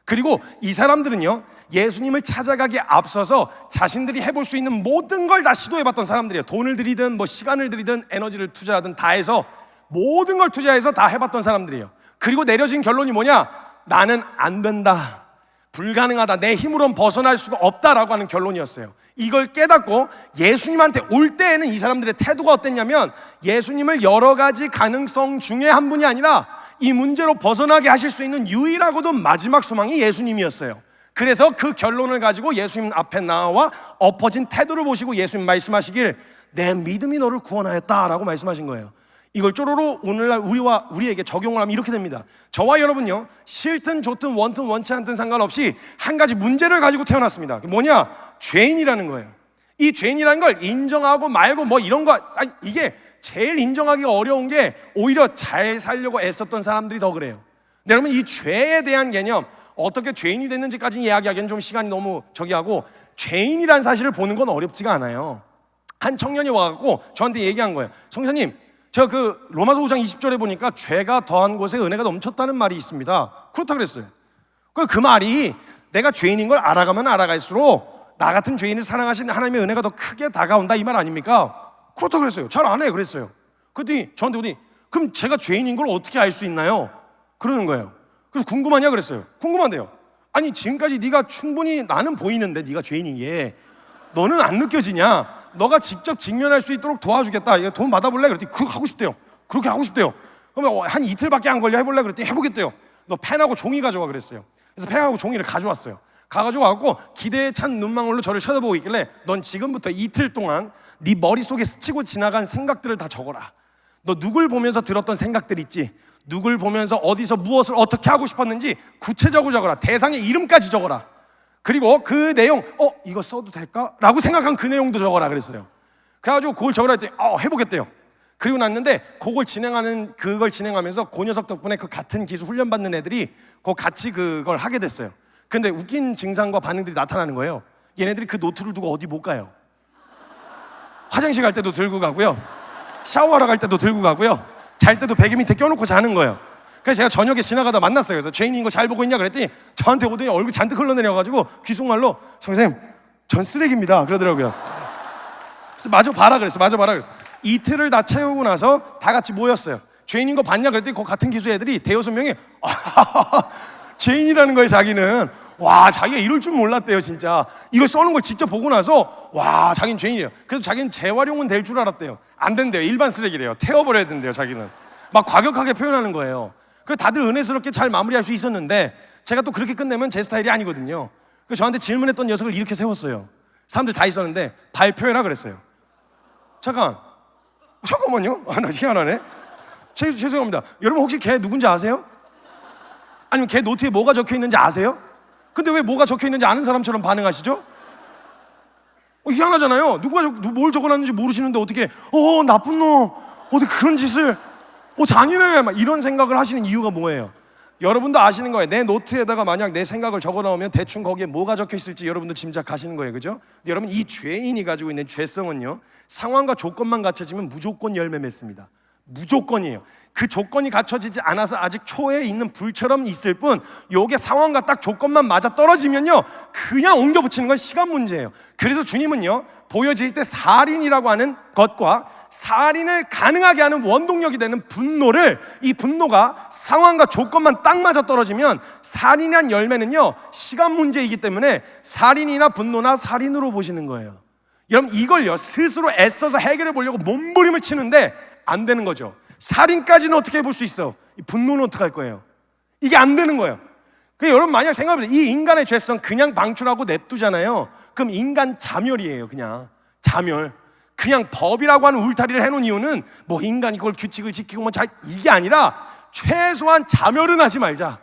그리고 이 사람들은요, 예수님을 찾아가기에 앞서서 자신들이 해볼 수 있는 모든 걸 다 시도해봤던 사람들이에요. 돈을 들이든 시간을 들이든 에너지를 투자하든 다 해서 모든 걸 투자해서 다 해봤던 사람들이에요. 그리고 내려진 결론이 뭐냐? 나는 안 된다, 불가능하다, 내 힘으로는 벗어날 수가 없다라고 하는 결론이었어요. 이걸 깨닫고 예수님한테 올 때에는 이 사람들의 태도가 어땠냐면, 예수님을 여러 가지 가능성 중에 한 분이 아니라 이 문제로 벗어나게 하실 수 있는 유일하고도 마지막 소망이 예수님이었어요. 그래서 그 결론을 가지고 예수님 앞에 나와 엎어진 태도를 보시고 예수님 말씀하시길, 내 믿음이 너를 구원하였다라고 말씀하신 거예요. 이걸 쪼로로 오늘날 우리에게 적용을 하면 이렇게 됩니다. 저와 여러분요, 싫든 좋든 원든 원치 않든 상관없이 한 가지 문제를 가지고 태어났습니다. 뭐냐? 죄인이라는 거예요. 이 죄인이라는 걸 인정하고 말고 이런 거, 이게 제일 인정하기가 어려운 게 오히려 잘 살려고 애썼던 사람들이 더 그래요. 근데 여러분, 이 죄에 대한 개념, 어떻게 죄인이 됐는지까지 이야기하기엔 좀 시간이 너무 하고, 죄인이라는 사실을 보는 건 어렵지가 않아요. 한 청년이 와갖고 저한테 얘기한 거예요. 성사님, 제가 그 로마서 5장 20절에 보니까 죄가 더한 곳에 은혜가 넘쳤다는 말이 있습니다. 그렇다 그랬어요. 그 말이 내가 죄인인 걸 알아가면 알아갈수록 나 같은 죄인을 사랑하시는 하나님의 은혜가 더 크게 다가온다, 이 말 아닙니까? 그렇다 그랬어요. 잘 안 해, 그랬어요. 그랬더니 저한테 그럼 제가 죄인인 걸 어떻게 알 수 있나요? 그러는 거예요. 그래서 궁금하냐 그랬어요. 궁금한데요. 아니, 지금까지 네가 충분히 나는 보이는데 네가 죄인인 게 너는 안 느껴지냐? 너가 직접 직면할 수 있도록 도와주겠다. 돈 받아볼래? 그랬더니 그렇게 하고 싶대요. 그러면 한 이틀밖에 안 걸려, 해볼래? 그랬더니 해보겠대요. 너 펜하고 종이 가져와 그랬어요. 그래서 펜하고 종이를 가져왔어요. 가가지고 와갖고 기대에 찬 눈망울로 저를 쳐다보고 있길래, 넌 지금부터 이틀 동안 네 머릿속에 스치고 지나간 생각들을 다 적어라. 너 누굴 보면서 들었던 생각들 있지? 누굴 보면서 어디서 무엇을 어떻게 하고 싶었는지 구체적으로 적어라. 대상의 이름까지 적어라. 그리고 그 내용, 이거 써도 될까? 라고 생각한 그 내용도 적어라 그랬어요. 그래가지고 그걸 적으라 했더니 해보겠대요. 그리고 났는데 그걸 진행하면서 그 녀석 덕분에 그 같은 기술 훈련 받는 애들이 같이 그걸 하게 됐어요. 근데 웃긴 증상과 반응들이 나타나는 거예요. 얘네들이 그 노트를 두고 어디 못 가요. 화장실 갈 때도 들고 가고요, 샤워하러 갈 때도 들고 가고요, 잘 때도 베개 밑에 껴놓고 자는 거예요. 그래서 제가 저녁에 지나가다 만났어요. 그래서 죄인이 이거 잘 보고 있냐 그랬더니 저한테 오더니 얼굴 잔뜩 흘러내려가지고 귓속말로 선생님 전 쓰레기입니다 그러더라고요. 그래서 마저 봐라 그랬어. 이틀을 다 채우고 나서 다 같이 모였어요. 죄인인 거 봤냐 그랬더니 그 같은 기수 애들이 대여섯 명이 죄인이라는 거예요. 자기는 와, 자기가 이럴 줄 몰랐대요. 진짜 이거 써는 걸 직접 보고 나서 와, 자기는 죄인이에요. 그래서 자기는 재활용은 될 줄 알았대요. 안 된대요. 일반 쓰레기래요. 태워버려야 된대요. 자기는 막 과격하게 표현하는 거예요. 그래서 다들 은혜스럽게 잘 마무리할 수 있었는데 제가 또 그렇게 끝내면 제 스타일이 아니거든요. 그래서 저한테 질문했던 녀석을 이렇게 세웠어요. 사람들 다 있었는데 발표해라 그랬어요. 잠깐만요. 나 희한하네. 죄송합니다. 여러분 혹시 걔 누군지 아세요? 아니면 걔 노트에 뭐가 적혀 있는지 아세요? 근데 왜 뭐가 적혀 있는지 아는 사람처럼 반응하시죠? 희한하잖아요. 누가 뭘 적어놨는지 모르시는데 어떻게 나쁜 놈 어떻게 그런 짓을 장인해 막 이런 생각을 하시는 이유가 뭐예요? 여러분도 아시는 거예요. 내 노트에다가 만약 내 생각을 적어놓으면 대충 거기에 뭐가 적혀 있을지 여러분도 짐작하시는 거예요. 그죠? 근데 여러분 이 죄인이 가지고 있는 죄성은요, 상황과 조건만 갖춰지면 무조건 열매 맺습니다. 무조건이에요. 그 조건이 갖춰지지 않아서 아직 초에 있는 불처럼 있을 뿐, 요게 상황과 딱 조건만 맞아 떨어지면요 그냥 옮겨 붙이는 건 시간 문제예요. 그래서 주님은요 보여질 때 살인이라고 하는 것과 살인을 가능하게 하는 원동력이 되는 분노를, 이 분노가 상황과 조건만 딱 맞아 떨어지면 살인한 열매는요 시간 문제이기 때문에 살인이나 분노나 살인으로 보시는 거예요. 여러분 이걸요 스스로 애써서 해결해 보려고 몸부림을 치는데 안 되는 거죠. 살인까지는 어떻게 해볼 수 있어? 이 분노는 어떻게 할 거예요? 이게 안 되는 거예요. 그러니까 여러분 만약 생각해보세요. 이 인간의 죄성 그냥 방출하고 냅두잖아요. 그럼 인간 자멸이에요. 그냥 자멸. 그냥 법이라고 하는 울타리를 해놓은 이유는 뭐 인간이 그걸 규칙을 지키고 이게 아니라 최소한 자멸은 하지 말자.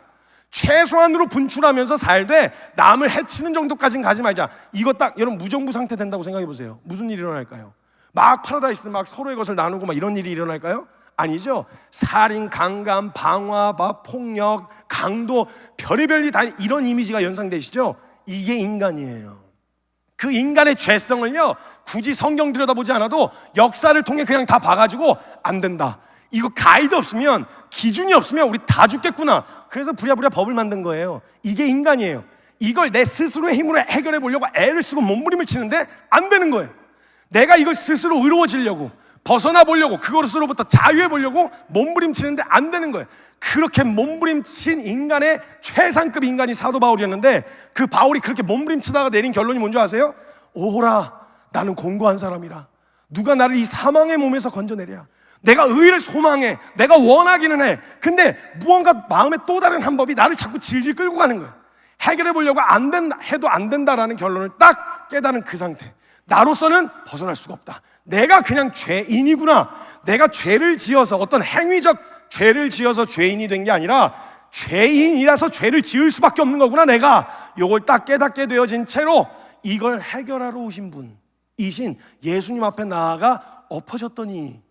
최소한으로 분출하면서 살되 남을 해치는 정도까지는 가지 말자. 이거 딱 여러분 무정부 상태 된다고 생각해 보세요. 무슨 일이 일어날까요? 막 파라다이스 막 서로의 것을 나누고 막 이런 일이 일어날까요? 아니죠. 살인, 강간, 방화, 폭력, 강도, 별의별 다 이런 이미지가 연상되시죠? 이게 인간이에요. 그 인간의 죄성을요 굳이 성경 들여다보지 않아도 역사를 통해 그냥 다 봐가지고 안 된다. 이거 가이드 없으면, 기준이 없으면 우리 다 죽겠구나. 그래서 부랴부랴 법을 만든 거예요. 이게 인간이에요. 이걸 내 스스로의 힘으로 해결해 보려고 애를 쓰고 몸부림을 치는데 안 되는 거예요. 내가 이걸 스스로 의로워지려고 벗어나 보려고 그것으로부터 자유해 보려고 몸부림치는데 안 되는 거예요. 그렇게 몸부림친 인간의 최상급 인간이 사도 바울이었는데 그 바울이 그렇게 몸부림치다가 내린 결론이 뭔지 아세요? 오호라 나는 공고한 사람이라. 누가 나를 이 사망의 몸에서 건져내랴. 내가 의를 소망해. 내가 원하기는 해. 근데 무언가 마음에 또 다른 한 법이 나를 자꾸 질질 끌고 가는 거예요. 해결해 보려고 해도 안 된다라는 결론을 딱 깨달은 그 상태. 나로서는 벗어날 수가 없다. 내가 그냥 죄인이구나. 내가 죄를 지어서 어떤 행위적 죄를 지어서 죄인이 된 게 아니라 죄인이라서 죄를 지을 수밖에 없는 거구나. 내가 요걸 딱 깨닫게 되어진 채로 이걸 해결하러 오신 분이신 예수님 앞에 나아가 엎어졌더니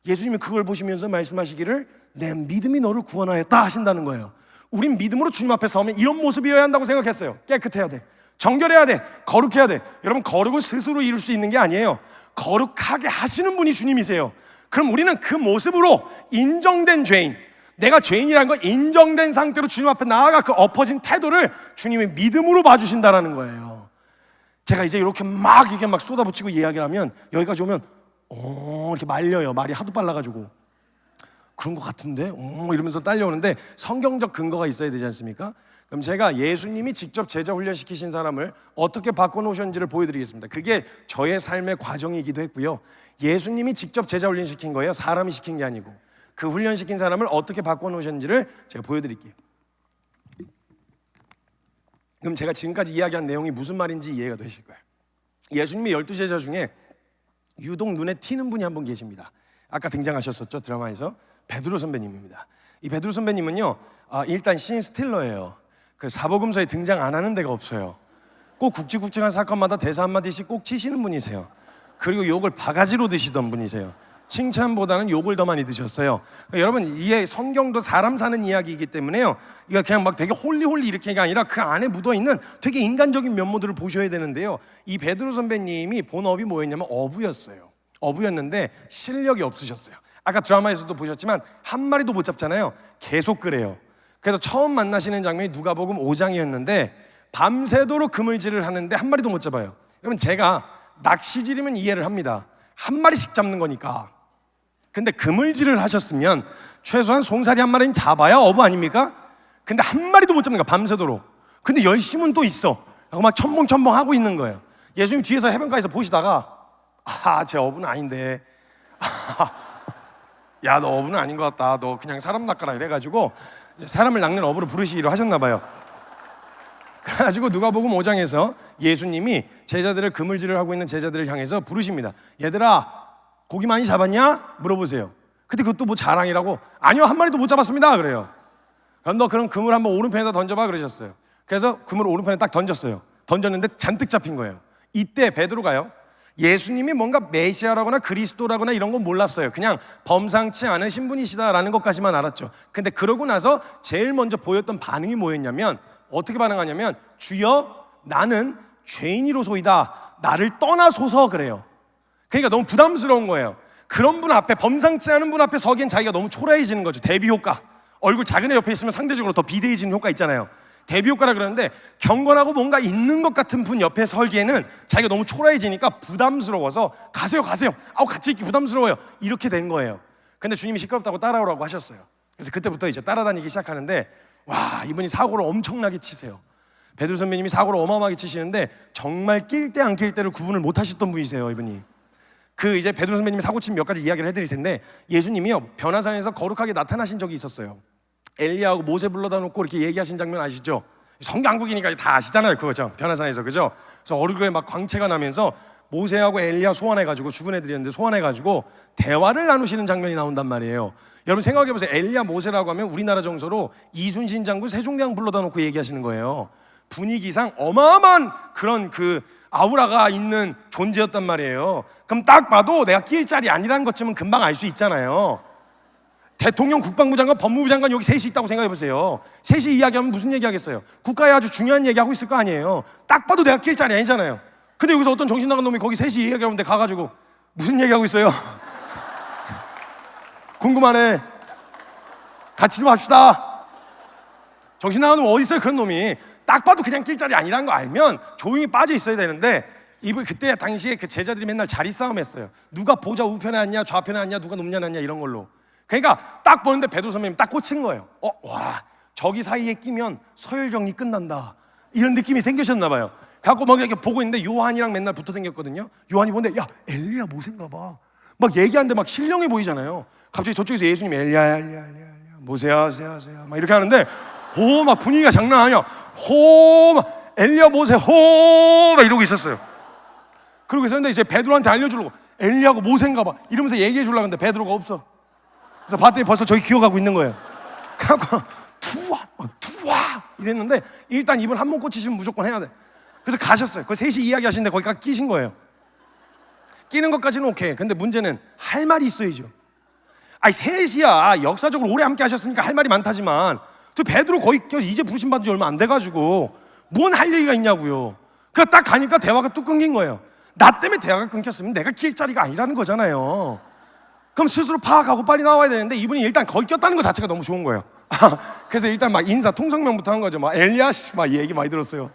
예수님이 그걸 보시면서 말씀하시기를 내 믿음이 너를 구원하였다 하신다는 거예요. 우린 믿음으로 주님 앞에 서면 이런 모습이어야 한다고 생각했어요. 깨끗해야 돼, 정결해야 돼, 거룩해야 돼. 여러분 거룩을 스스로 이룰 수 있는 게 아니에요. 거룩하게 하시는 분이 주님이세요. 그럼 우리는 그 모습으로 인정된 죄인, 내가 죄인이라는 걸 인정된 상태로 주님 앞에 나아가 그 엎어진 태도를 주님이 믿음으로 봐주신다라는 거예요. 제가 이제 이렇게 막 이게 막 쏟아붙이고 이야기를 하면 여기까지 오면 이렇게 말려요. 말이 하도 빨라가지고 그런 것 같은데 이러면서 딸려오는데 성경적 근거가 있어야 되지 않습니까? 그럼 제가 예수님이 직접 제자 훈련시키신 사람을 어떻게 바꿔놓으셨는지를 보여드리겠습니다. 그게 저의 삶의 과정이기도 했고요. 예수님이 직접 제자 훈련시킨 거예요. 사람이 시킨 게 아니고. 그 훈련시킨 사람을 어떻게 바꿔놓으셨는지를 제가 보여드릴게요. 그럼 제가 지금까지 이야기한 내용이 무슨 말인지 이해가 되실 거예요. 예수님의 12제자 중에 유독 눈에 튀는 분이 한 분 계십니다. 아까 등장하셨었죠, 드라마에서. 베드로 선배님입니다. 이 베드로 선배님은요 일단 신 스틸러예요. 그 사복음서에 등장 안 하는 데가 없어요. 꼭 굵직굵직한 사건마다 대사 한마디씩 꼭 치시는 분이세요. 그리고 욕을 바가지로 드시던 분이세요. 칭찬보다는 욕을 더 많이 드셨어요. 그러니까 여러분, 이게 성경도 사람 사는 이야기이기 때문에요, 이거 그냥 막 되게 홀리홀리 이렇게가 아니라 그 안에 묻어있는 되게 인간적인 면모들을 보셔야 되는데요, 이 베드로 선배님이 본업이 뭐였냐면 어부였어요. 어부였는데 실력이 없으셨어요. 아까 드라마에서도 보셨지만 한 마리도 못 잡잖아요. 계속 그래요. 그래서 처음 만나시는 장면이 누가복음 5장이었는데 밤새도록 그물질을 하는데 한 마리도 못 잡아요. 그러면 제가 낚시질이면 이해를 합니다. 한 마리씩 잡는 거니까. 근데 그물질을 하셨으면 최소한 송사리 한 마리는 잡아야 어부 아닙니까? 근데 한 마리도 못 잡는 거야, 밤새도록. 근데 열심은 또 있어. 하고 막 첨벙첨벙 하고 있는 거예요. 예수님 뒤에서 해변가에서 보시다가 쟤 어부는 아닌데 야, 너 어부는 아닌 것 같다, 너 그냥 사람 낚아라 이래가지고 사람을 낚는 어부로 부르시기로 하셨나 봐요. 그래가지고 누가복음 5장에서 예수님이 제자들을, 그물질을 하고 있는 제자들을 향해서 부르십니다. 얘들아, 고기 많이 잡았냐? 물어보세요. 근데 그것도 뭐 자랑이라고, 아니요, 한 마리도 못 잡았습니다 그래요. 그럼 너 그럼 그물 한번 오른편에다 던져봐 그러셨어요. 그래서 그물을 오른편에 딱 던졌어요. 던졌는데 잔뜩 잡힌 거예요. 이때 베드로가요, 예수님이 뭔가 메시아라거나 그리스도라거나 이런 건 몰랐어요. 그냥 범상치 않으신 분이시다라는 것까지만 알았죠. 근데 그러고 나서 제일 먼저 보였던 반응이 뭐였냐면, 어떻게 반응하냐면, 주여 나는 죄인이로소이다, 나를 떠나소서 그래요. 그러니까 너무 부담스러운 거예요. 그런 분 앞에, 범상치 않은 분 앞에 서기엔 자기가 너무 초라해지는 거죠. 대비 효과. 얼굴 작은 애 옆에 있으면 상대적으로 더 비대해지는 효과 있잖아요. 대비 효과라 그러는데, 경건하고 뭔가 있는 것 같은 분 옆에 설기에는 자기가 너무 초라해지니까 부담스러워서 가세요 아우 같이 있기 부담스러워요, 이렇게 된 거예요. 근데 주님이 시끄럽다고 따라오라고 하셨어요. 그래서 그때부터 이제 따라다니기 시작하는데, 와, 이분이 사고를 엄청나게 치세요. 베드로 선배님이 사고를 어마어마하게 치시는데 정말 낄 때 안 낄 때를 구분을 못 하셨던 분이세요, 이분이. 그 이제 베드로 선배님이 사고 친 몇 가지 이야기를 해드릴 텐데, 예수님이요 변화산에서 거룩하게 나타나신 적이 있었어요. 엘리야하고 모세 불러다 놓고 이렇게 얘기하신 장면 아시죠? 성경국이니까 다 아시잖아요, 그거죠. 변화산에서, 그죠? 그래서 얼굴에 막 광채가 나면서 모세하고 엘리야 소환해가지고, 죽은 애들이었는데 소환해가지고 대화를 나누시는 장면이 나온단 말이에요. 여러분 생각해보세요. 엘리야 모세라고 하면 우리나라 정서로 이순신 장군 세종대왕 불러다 놓고 얘기하시는 거예요. 분위기상 어마어마한 그런 그 아우라가 있는 존재였단 말이에요. 그럼 딱 봐도 내가 끼일 자리 아니라는 것쯤은 금방 알 수 있잖아요. 대통령, 국방부 장관, 법무부 장관 여기 셋이 있다고 생각해보세요. 셋이 이야기하면 무슨 얘기하겠어요? 국가에 아주 중요한 얘기하고 있을 거 아니에요. 딱 봐도 내가 끼일 자리 아니잖아요. 근데 여기서 어떤 정신 나간 놈이 거기 셋이 얘기하는데 가가지고 무슨 얘기하고 있어요? 궁금하네. 같이 좀 합시다. 정신 나간 놈 어디 있어요? 그런 놈이 딱 봐도 그냥 낄 자리 아니라는 거 알면 조용히 빠져 있어야 되는데, 이분 그때 당시에 그 제자들이 맨날 자리 싸움했어요. 누가 보좌 우편에 앉냐 좌편에 앉냐, 누가 높냐 낮냐 이런 걸로. 그러니까 딱 보는데 베드로 선배님 딱 꽂힌 거예요. 와, 저기 사이에 끼면 서열 정리 끝난다, 이런 느낌이 생기셨나 봐요. 갖고 막 이렇게 보고 있는데 요한이랑 맨날 붙어 다녔거든요. 요한이 보는데, 야, 엘리야 모세인가 봐. 막 얘기하는데 막 신령해 보이잖아요. 갑자기 저쪽에서 예수님이 엘리야 모세야 막 이렇게 하는데, 막 분위기가 장난 아니야. 막 엘리야 모세 막 이러고 있었어요. 그러고 있었는데 이제 베드로한테 알려주려고, 엘리야고 모세인가 봐 이러면서 얘기해 주려고 하는데 베드로가 없어. 그래서 봤더니 벌써 저기 기어가고 있는 거예요. 그래갖고 투와 이랬는데, 일단 이분 한 번 꽂히시면 무조건 해야 돼. 그래서 가셨어요. 그 셋이 이야기하시는데 거기까지 끼신 거예요. 끼는 것까지는 오케이. 근데 문제는 할 말이 있어야죠. 아니 셋이야 역사적으로 오래 함께 하셨으니까 할 말이 많다지만, 또 베드로 거의 이제 부르심 받은 지 얼마 안 돼가지고 뭔 할 얘기가 있냐고요. 그래서 딱 가니까 대화가 뚝 끊긴 거예요. 나 때문에 대화가 끊겼으면 내가 낄 자리가 아니라는 거잖아요. 그럼 스스로 파악하고 빨리 나와야 되는데, 이분이 일단 거기 꼈다는 것 자체가 너무 좋은 거예요. 그래서 일단 막 인사 통성명부터 한 거죠. 막 엘리야 씨 막 얘기 많이 들었어요.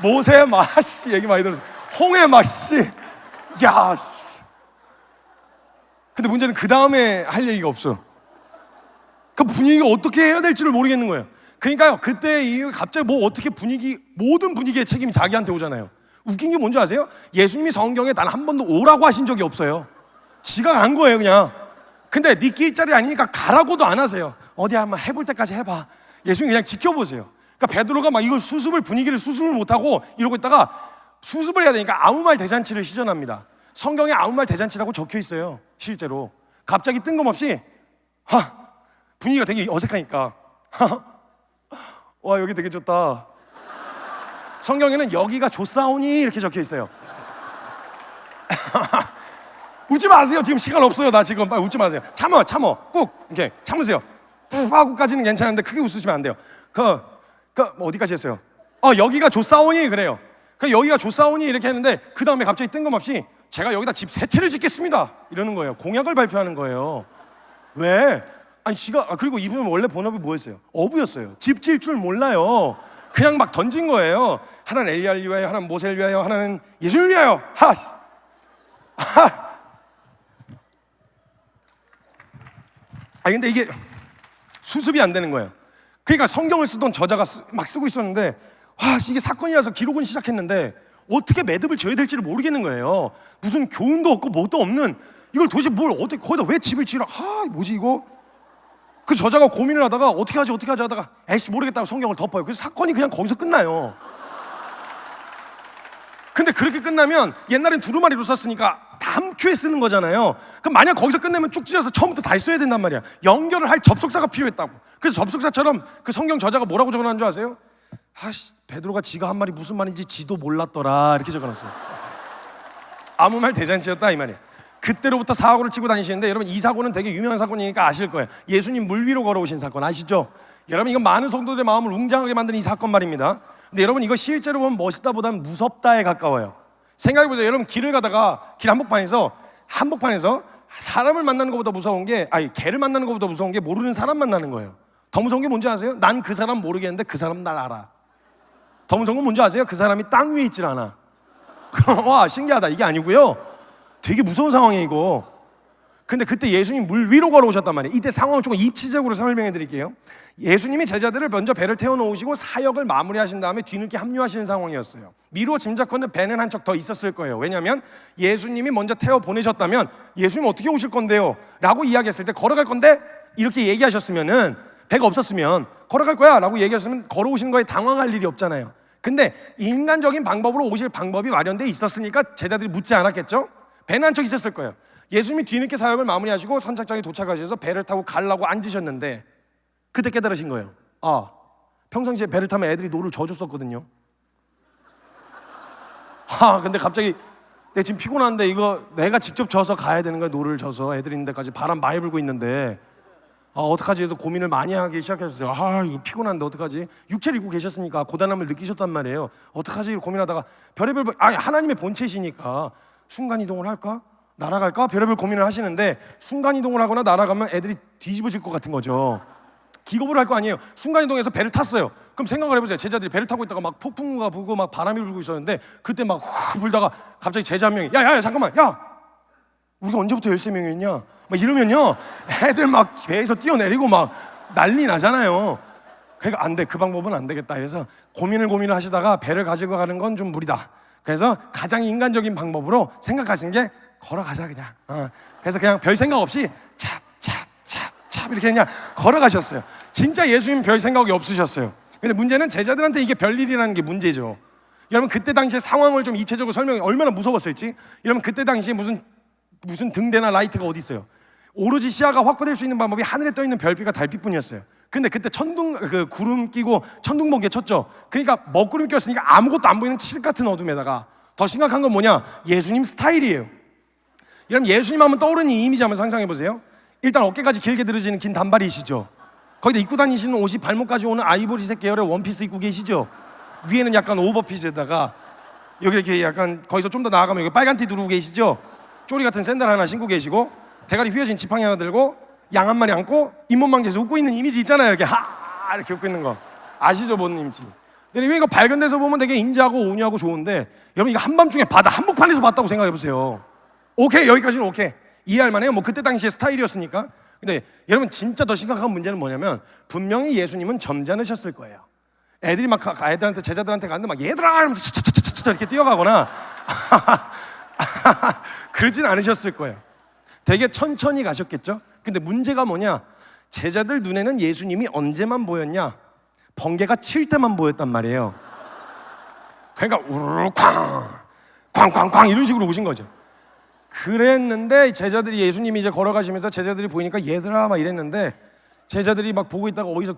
모세 막 씨 얘기 많이 들었어요. 홍해 막 씨, 야 씨. 근데 문제는 그 다음에 할 얘기가 없어. 그 분위기가 어떻게 해야 될지를 모르겠는 거예요. 그러니까요, 그때 갑자기 뭐 어떻게 모든 분위기의 책임이 자기한테 오잖아요. 웃긴 게 뭔지 아세요? 예수님이 성경에 단 한 번도 오라고 하신 적이 없어요. 지가 간 거예요 그냥. 근데 네 낄 자리 아니니까 가라고도 안 하세요. 어디 한번 해볼 때까지 해봐. 예수님이 그냥 지켜보세요. 그러니까 베드로가 막 이걸 분위기를 수습을 못하고 이러고 있다가 수습을 해야 되니까 아무 말 대잔치를 시전합니다. 성경에 아무 말 대잔치라고 적혀 있어요. 실제로 갑자기 뜬금없이 분위기가 되게 어색하니까 와, 여기 되게 좋다. 성경에는 여기가 좋사오니 이렇게 적혀 있어요. 울지 마세요. 지금 시간 없어요. 나 지금 빨리 웃지 마세요. 참어 꾹 이렇게 참으세요. 푹 하고까지는 괜찮은데 크게 웃으시면 안 돼요. 뭐 어디까지 했어요? 여기가 조사오니 그래요. 여기가 조사오니 이렇게 했는데 그 다음에 갑자기 뜬금없이 제가 여기다 집 세 채를 짓겠습니다 이러는 거예요. 공약을 발표하는 거예요. 왜? 아니 지가 그리고 이분은 원래 본업이 뭐였어요? 어부였어요. 집 지을 줄 몰라요. 그냥 막 던진 거예요. 하나는 엘리야를 위하여, 하나는 모세를 위하여, 하나는 예수를 위하여. 근데 이게 수습이 안 되는 거예요. 그러니까 성경을 쓰던 저자가 막 쓰고 있었는데 이게 사건이라서 기록은 시작했는데 어떻게 매듭을 지어야 될지를 모르겠는 거예요. 무슨 교훈도 없고 뭣도 없는 이걸 도대체 뭘 어떻게 거기다 왜 집을 지으라? 뭐지 이거? 그 저자가 고민을 하다가 어떻게 하지 하다가 에이씨 모르겠다고 성경을 덮어요. 그래서 사건이 그냥 거기서 끝나요. 근데 그렇게 끝나면 옛날엔 두루마리로 썼으니까 다음큐에 쓰는 거잖아요. 그럼 만약 거기서 끝내면 쭉 찢어서 처음부터 다시 써야 된단 말이야. 연결을 할 접속사가 필요했다고. 그래서 접속사처럼 그 성경 저자가 뭐라고 적어놨는 줄 아세요? 베드로가 지가 한 말이 무슨 말인지 지도 몰랐더라 이렇게 적어놨어요. 아무 말 대잔치였다 이 말이에요. 그때로부터 사고를 치고 다니시는데 여러분 이 사고는 되게 유명한 사건이니까 아실 거예요. 예수님 물 위로 걸어오신 사건 아시죠? 여러분 이건 많은 성도들의 마음을 웅장하게 만드는 이 사건 말입니다. 근데 여러분 이거 실제로 보면 멋있다보다는 무섭다에 가까워요. 생각해보세요. 여러분 길을 가다가 길 한복판에서 사람을 만나는 것보다 무서운 게 개를 만나는 것보다 무서운 게 모르는 사람 만나는 거예요. 더 무서운 게 뭔지 아세요? 난 그 사람 모르겠는데 그 사람 날 알아. 더 무서운 건 뭔지 아세요? 그 사람이 땅 위에 있질 않아. 와 신기하다. 이게 아니고요. 되게 무서운 상황이에요 이거. 근데 그때 예수님 물 위로 걸어오셨단 말이에요. 이때 상황을 조금 입체적으로 설명해 드릴게요. 예수님이 제자들을 먼저 배를 태워놓으시고 사역을 마무리하신 다음에 뒤늦게 합류하시는 상황이었어요. 미루어 짐작컨대 배는 한 척 더 있었을 거예요. 왜냐하면 예수님이 먼저 태워 보내셨다면 예수님 어떻게 오실 건데요? 라고 이야기했을 때 걸어갈 건데 이렇게 얘기하셨으면은 배가 없었으면 걸어갈 거야 라고 얘기하셨으면 걸어오시는 거에 당황할 일이 없잖아요. 근데 인간적인 방법으로 오실 방법이 마련돼 있었으니까 제자들이 묻지 않았겠죠? 배는 한 척 있었을 거예요. 예수님이 뒤늦게 사역을 마무리하시고 선착장에 도착하셔서 배를 타고 가려고 앉으셨는데 그때 깨달으신 거예요. 평상시에 배를 타면 애들이 노를 져줬었거든요. 근데 갑자기 내가 지금 피곤한데 이거 내가 직접 져서 가야 되는 거야. 노를 져서 애들이 있는 데까지 바람 많이 불고 있는데 어떡하지 해서 고민을 많이 하기 시작했어요. 이거 피곤한데 어떡하지? 육체를 입고 계셨으니까 고단함을 느끼셨단 말이에요. 어떡하지 고민하다가 별의별 하나님의 본체시니까 순간이동을 할까? 날아갈까? 별의별 고민을 하시는데 순간이동을 하거나 날아가면 애들이 뒤집어질 것 같은 거죠. 기겁을 할 거 아니에요. 순간이동해서 배를 탔어요. 그럼 생각을 해보세요. 제자들이 배를 타고 있다가 막 폭풍우가 불고 막 바람이 불고 있었는데 그때 막 불다가 갑자기 제자 한 명이 야 잠깐만 우리가 언제부터 13명이었냐? 막 이러면요 애들 막 배에서 뛰어내리고 막 난리 나잖아요. 그러니까 안 돼. 그 방법은 안 되겠다. 그래서 고민을 하시다가 배를 가지고 가는 건 좀 무리다. 그래서 가장 인간적인 방법으로 생각하신 게 걸어가자 그냥. 그래서 그냥 별 생각 없이 찹 이렇게 그냥 걸어가셨어요. 진짜 예수님 별 생각이 없으셨어요. 근데 문제는 제자들한테 이게 별일이라는 게 문제죠. 여러분 그때 당시에 상황을 좀 입체적으로 설명해 얼마나 무서웠을지. 여러분 그때 당시에 무슨 등대나 라이트가 어디 있어요? 오로지 시야가 확보될 수 있는 방법이 하늘에 떠 있는 별빛과 달빛뿐이었어요. 근데 그때 구름 끼고 천둥번개 쳤죠. 그러니까 먹구름 꼈으니까 아무것도 안 보이는 칠 같은 어둠에다가 더 심각한 건 뭐냐? 예수님 스타일이에요. 여러분 예수님 하면 떠오르는 이 이미지 한번 상상해 보세요. 일단 어깨까지 길게 들어지는 긴 단발이시죠. 거기다 입고 다니시는 옷이 발목까지 오는 아이보리색 계열의 원피스 입고 계시죠. 위에는 약간 오버핏에다가 여기 이렇게 약간 거기서 좀 더 나아가면 여기 빨간 티 두르고 계시죠. 쪼리 같은 샌들 하나 신고 계시고 대가리 휘어진 지팡이 하나 들고 양 한 마리 안고 잇몸만 계속 웃고 있는 이미지 있잖아요. 이렇게 이렇게 웃고 있는 거 아시죠? 뭔 이미지. 근데 이거 밝은 데서 보면 되게 인자하고 온유하고 좋은데 여러분 이거 한밤중에 바다 한복판에서 봤다고 생각해 보세요. 오케이 여기까지는 오케이 이해할 만해요. 뭐 그때 당시에 스타일이었으니까. 근데 여러분 진짜 더 심각한 문제는 뭐냐면 분명히 예수님은 점잖으셨을 거예요. 애들이 막 애들한테 제자들한테 갔는데 막 얘들아 이러면서 차차차차차 이렇게 뛰어가거나 그러진 않으셨을 거예요. 되게 천천히 가셨겠죠. 근데 문제가 뭐냐? 제자들 눈에는 예수님이 언제만 보였냐? 번개가 칠 때만 보였단 말이에요. 그러니까 우르르 쾅 이런 식으로 오신 거죠. 그랬는데 제자들이 예수님이 이제 걸어가시면서 제자들이 보이니까 얘들아 막 이랬는데 제자들이 막 보고 있다가 어디서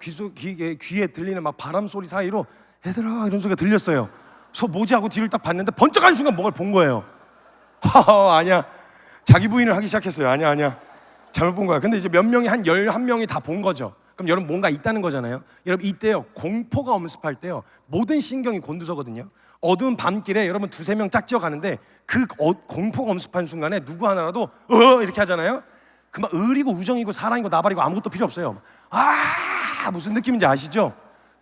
귀에 들리는 막 바람 소리 사이로 얘들아 이런 소리가 들렸어요. 저 뭐지 하고 뒤를 딱 봤는데 번쩍하는 순간 뭔가를 본 거예요. 아니야. 자기 부인을 하기 시작했어요. 아니야. 잘못 본 거야. 근데 이제 몇 명이 한 11명이 다 본 거죠. 그럼 여러분 뭔가 있다는 거잖아요. 여러분 이때요, 공포가 엄습할 때요, 모든 신경이 곤두서거든요. 어두운 밤길에 여러분 두세 명 짝지어 가는데 그 공포가 엄습한 순간에 누구 하나라도 이렇게 하잖아요. 그만 의리고 우정이고 사랑이고 나발이고 아무것도 필요 없어요. 무슨 느낌인지 아시죠?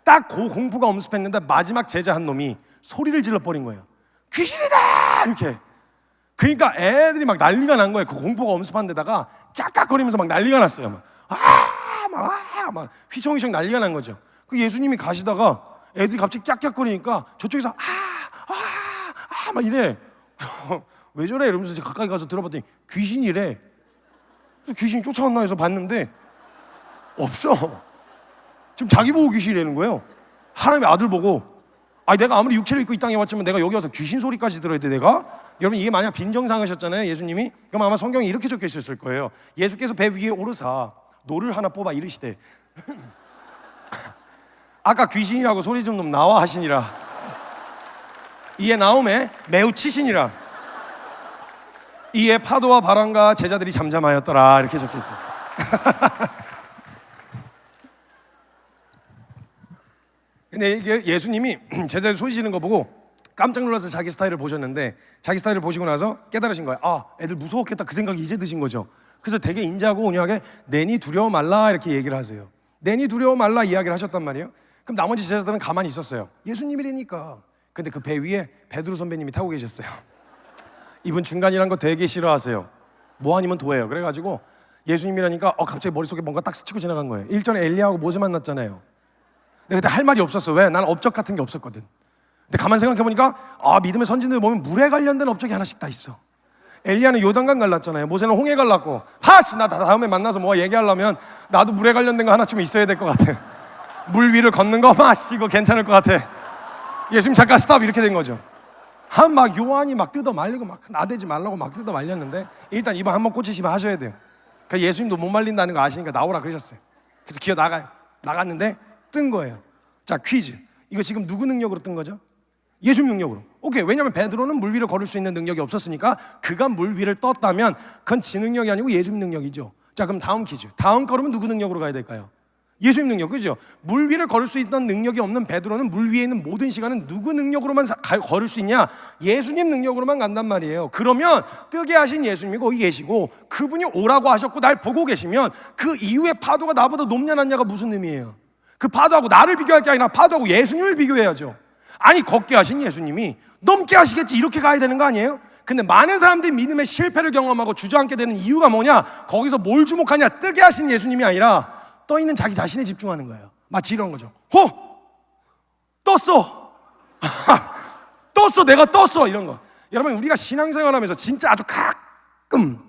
딱 그 공포가 엄습했는데 마지막 제자 한 놈이 소리를 질러버린 거예요. 귀신이다! 이렇게. 그러니까 애들이 막 난리가 난 거예요. 그 공포가 엄습한 데다가 깍깍거리면서 막 난리가 났어요. 막 휘청휘청 난리가 난 거죠. 그 예수님이 가시다가 애들이 갑자기 깍깍거리니까 저쪽에서 막 이래. 왜 저래? 이러면서 이제 가까이 가서 들어봤더니 귀신이래. 그래서 귀신이 쫓아왔나 해서 봤는데 없어. 지금 자기 보고 귀신이라는 거예요. 하나님의 아들 보고. 내가 아무리 육체를 입고 이 땅에 왔지만 내가 여기 와서 귀신 소리까지 들어야 돼 내가? 여러분 이게 만약 빈정상하셨잖아요 예수님이. 그럼 아마 성경에 이렇게 적혀 있었을 거예요. 예수께서 배 위에 오르사 노를 하나 뽑아 이르시되 아까 귀신이라고 소리 좀 나와 하시니라 이에 나오매 매우 치시니라 이에 파도와 바람과 제자들이 잠잠하였더라 이렇게 적혀 있어요. 근데 이게 예수님이 제자들 소리 지르는 거 보고 깜짝 놀라서 자기 스타일을 보셨는데 자기 스타일을 보시고 나서 깨달으신 거예요. 애들 무서웠겠다 그 생각이 이제 드신 거죠. 그래서 되게 인자하고 온유하게 내니 두려워 말라 이렇게 얘기를 하세요. 내니 두려워 말라 이야기를 하셨단 말이에요. 그럼 나머지 제자들은 가만히 있었어요. 예수님이라니까. 근데 그 배 위에 베드로 선배님이 타고 계셨어요. 이분 중간이란 거 되게 싫어하세요. 뭐 아니면 도예요. 그래가지고 예수님이라니까 갑자기 머릿속에 뭔가 딱 스치고 지나간 거예요. 일전에 엘리야하고 모세 만났잖아요. 근데 그때 할 말이 없었어. 왜? 나는 업적 같은 게 없었거든. 근데 가만 생각해보니까 믿음의 선진들 보면 물에 관련된 업적이 하나씩 다 있어. 엘리야는 요단강 갈랐잖아요. 모세는 홍해 갈랐고 나 다음에 만나서 뭐 얘기하려면 나도 물에 관련된 거 하나쯤 있어야 될 것 같아. 물 위를 걷는 거 이거 괜찮을 것 같아. 예수님 잠깐 스탑 이렇게 된 거죠. 막 요한이 막 뜯어 말리고 막 나대지 말라고 막 뜯어 말렸는데 일단 이번 한번 꽂히시면 하셔야 돼요. 그래서 예수님도 못 말린다는 거 아시니까 나오라 그러셨어요. 그래서 기어 나갔는데 뜬 거예요. 자 퀴즈. 이거 지금 누구 능력으로 뜬 거죠? 예수님 능력으로. 오케이. 왜냐하면 베드로는 물 위를 걸을 수 있는 능력이 없었으니까 그가 물 위를 떴다면 그건 지 능력이 아니고 예수님 능력이죠. 자 그럼 다음 퀴즈. 다음 걸으면 누구 능력으로 가야 될까요? 예수님 능력. 그죠? 물 위를 걸을 수 있던 능력이 없는 베드로는 물 위에 있는 모든 시간은 누구 능력으로만 걸을 수 있냐? 예수님 능력으로만 간단 말이에요. 그러면 뜨게 하신 예수님이 거기 계시고 그분이 오라고 하셨고 날 보고 계시면 그 이후에 파도가 나보다 높냐 낮냐가 무슨 의미예요? 그 파도하고 나를 비교할 게 아니라 파도하고 예수님을 비교해야죠. 아니 걷게 하신 예수님이 넘게 하시겠지 이렇게 가야 되는 거 아니에요? 근데 많은 사람들이 믿음의 실패를 경험하고 주저앉게 되는 이유가 뭐냐? 거기서 뭘 주목하냐? 뜨게 하신 예수님이 아니라 떠있는 자기 자신에 집중하는 거예요. 마치 이런 거죠. 떴어. 내가 떴어 이런 거. 여러분 우리가 신앙생활하면서 진짜 아주 가끔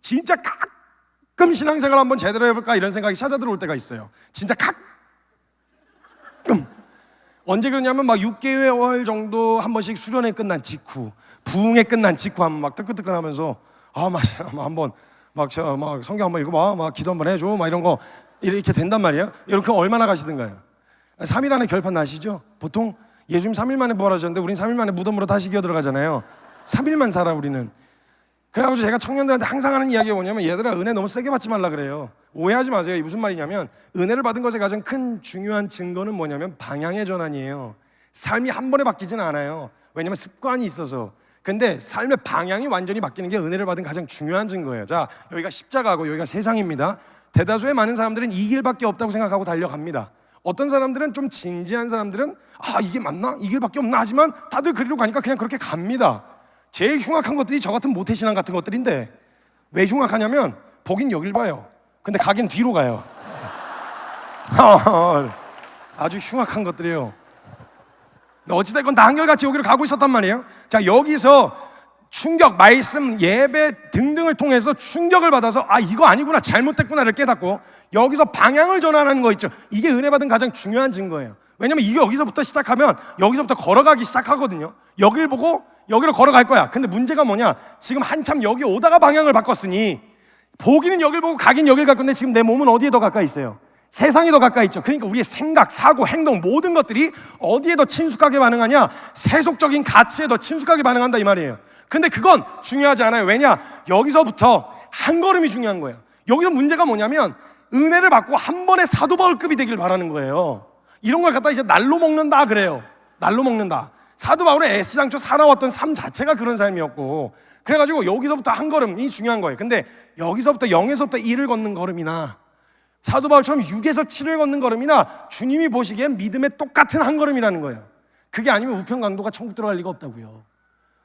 신앙생활 한번 제대로 해볼까 이런 생각이 찾아들어올 때가 있어요. 진짜 가끔. 언제 그러냐면 막 6개월 정도 한 번씩 수련회 끝난 직후, 부흥회 끝난 직후 하면 막 뜨끈뜨끈하면서 한번 막 성경 한번 읽어봐, 막 기도 한번 해줘, 막 이런 거 이렇게 된단 말이에요. 여러분 얼마나 가시던가요? 3일 안에 결판 나시죠? 보통 예수님 3일 만에 부활하셨는데 우린 3일 만에 무덤으로 다시 기어 들어가잖아요. 3일만 살아 우리는. 그래가지고 제가 청년들한테 항상 하는 이야기가 뭐냐면 얘들아 은혜 너무 세게 받지 말라 그래요. 오해하지 마세요. 무슨 말이냐면 은혜를 받은 것의 가장 큰 중요한 증거는 뭐냐면 방향의 전환이에요. 삶이 한 번에 바뀌지는 않아요. 왜냐면 습관이 있어서. 근데 삶의 방향이 완전히 바뀌는 게 은혜를 받은 가장 중요한 증거예요. 자 여기가 십자가고 여기가 세상입니다. 대다수의 많은 사람들은 이 길밖에 없다고 생각하고 달려갑니다. 어떤 사람들은 좀 진지한 사람들은 이게 맞나? 이 길밖에 없나? 하지만 다들 그리로 가니까 그냥 그렇게 갑니다. 제일 흉악한 것들이 저 같은 모태신앙 같은 것들인데 왜 흉악하냐면 보긴 여길 봐요. 근데 가긴 뒤로 가요. 아주 흉악한 것들이에요. 어찌됐건 다 한결같이 여기로 가고 있었단 말이에요. 자 여기서 충격, 말씀, 예배 등등을 통해서 충격을 받아서 이거 아니구나 잘못됐구나를 깨닫고 여기서 방향을 전환하는 거 있죠. 이게 은혜 받은 가장 중요한 증거예요. 왜냐면 이게 여기서부터 시작하면 여기서부터 걸어가기 시작하거든요. 여기를 보고 여기로 걸어갈 거야. 근데 문제가 뭐냐? 지금 한참 여기 오다가 방향을 바꿨으니 보기는 여길 보고 가긴 여길 갈 건데 지금 내 몸은 어디에 더 가까이 있어요? 세상이 더 가까이 있죠. 그러니까 우리의 생각, 사고, 행동 모든 것들이 어디에 더 친숙하게 반응하냐? 세속적인 가치에 더 친숙하게 반응한다 이 말이에요. 근데 그건 중요하지 않아요. 왜냐? 여기서부터 한 걸음이 중요한 거예요. 여기서 문제가 뭐냐면 은혜를 받고 한 번에 사도 바울급이 되길 바라는 거예요. 이런 걸 갖다 이제 날로 먹는다 그래요. 날로 먹는다. 사도 바울의 애시장초 살아왔던 삶 자체가 그런 삶이었고, 그래가지고 여기서부터 한 걸음이 중요한 거예요. 근데 여기서부터 0에서부터 1을 걷는 걸음이나 사도 바울처럼 6에서 7을 걷는 걸음이나 주님이 보시기엔 믿음의 똑같은 한 걸음이라는 거예요. 그게 아니면 우편강도가 천국 들어갈 리가 없다고요.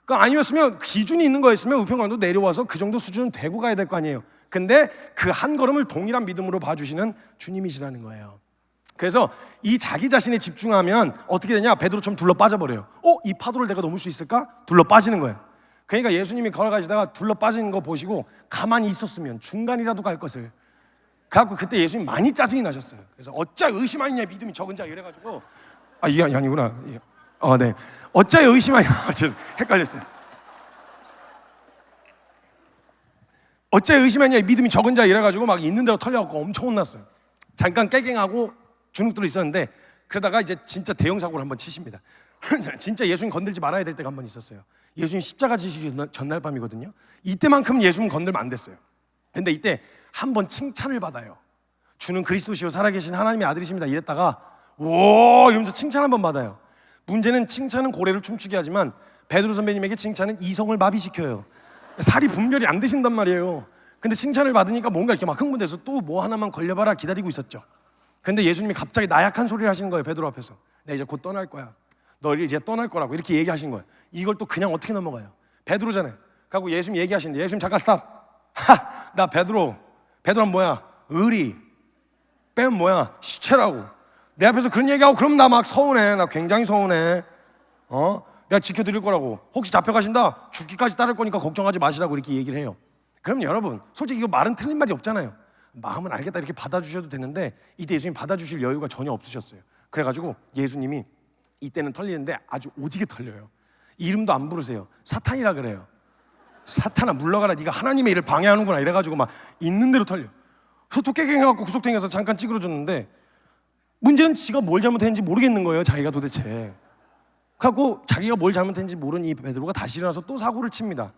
그러니까 아니었으면 기준이 있는 거였으면 우편강도 내려와서 그 정도 수준은 되고 가야 될 거 아니에요. 근데 그 한 걸음을 동일한 믿음으로 봐주시는 주님이시라는 거예요. 그래서 이 자기 자신에 집중하면 어떻게 되냐? 베드로처럼 둘러 빠져버려요. 이 파도를 내가 넘을 수 있을까? 둘러 빠지는 거예요. 그러니까 예수님이 걸어가시다가 둘러 빠지는 거 보시고 가만히 있었으면 중간이라도 갈 것을. 그래갖고 그때 예수님 많이 짜증이 나셨어요. 그래서 어찌 의심하느냐 믿음이 적은 자 이래가지고 이게 아니구나. 네. 어찌 의심하냐. 헷갈렸어요. 어찌 의심하냐 믿음이 적은 자 이래가지고 막 있는 대로 털려갖고 엄청 혼났어요. 잠깐 깨갱하고 주눅들어 있었는데 그러다가 이제 진짜 대형 사고를 한번 치십니다. 진짜 예수님 건들지 말아야 될 때가 한 번 있었어요. 예수님 십자가 지시기 전날 밤이거든요. 이때만큼 예수님 건들면 안 됐어요. 근데 이때 한 번 칭찬을 받아요. 주는 그리스도시요 살아계신 하나님의 아들이십니다 이랬다가 오 이러면서 칭찬 한 번 받아요. 문제는 칭찬은 고래를 춤추게 하지만 베드로 선배님에게 칭찬은 이성을 마비시켜요. 살이 분별이 안 되신단 말이에요. 근데 칭찬을 받으니까 뭔가 이렇게 막 흥분돼서 또 뭐 하나만 걸려봐라 기다리고 있었죠. 근데 예수님이 갑자기 나약한 소리를 하시는 거예요. 베드로 앞에서 내가 이제 곧 떠날 거야. 너를 이제 떠날 거라고 이렇게 얘기하신 거예요. 이걸 또 그냥 어떻게 넘어가요? 베드로잖아요. 그리고 예수님 얘기하시는데 예수님 잠깐 스탑. 나 베드로는 뭐야? 의리. 빼면 뭐야? 시체라고. 내 앞에서 그런 얘기하고 그럼 나 막 서운해. 나 굉장히 서운해. 내가 지켜드릴 거라고. 혹시 잡혀가신다? 죽기까지 따를 거니까 걱정하지 마시라고 이렇게 얘기를 해요. 그럼 여러분 솔직히 이거 말은 틀린 말이 없잖아요. 마음은 알겠다 이렇게 받아주셔도 되는데 이때 예수님 받아주실 여유가 전혀 없으셨어요. 그래가지고 예수님이 이때는 털리는데 아주 오지게 털려요. 이름도 안 부르세요. 사탄이라 그래요. 사탄아 물러가라. 네가 하나님의 일을 방해하는구나 이래가지고 막 있는 대로 털려. 그래서 또 깨갱해갖고 구속탱이에서 잠깐 찌그러졌는데 문제는 지가 뭘 잘못했는지 모르겠는 거예요. 자기가 도대체. 그래갖고 자기가 뭘 잘못했는지 모르는 이 베드로가 다시 일어나서 또 사고를 칩니다.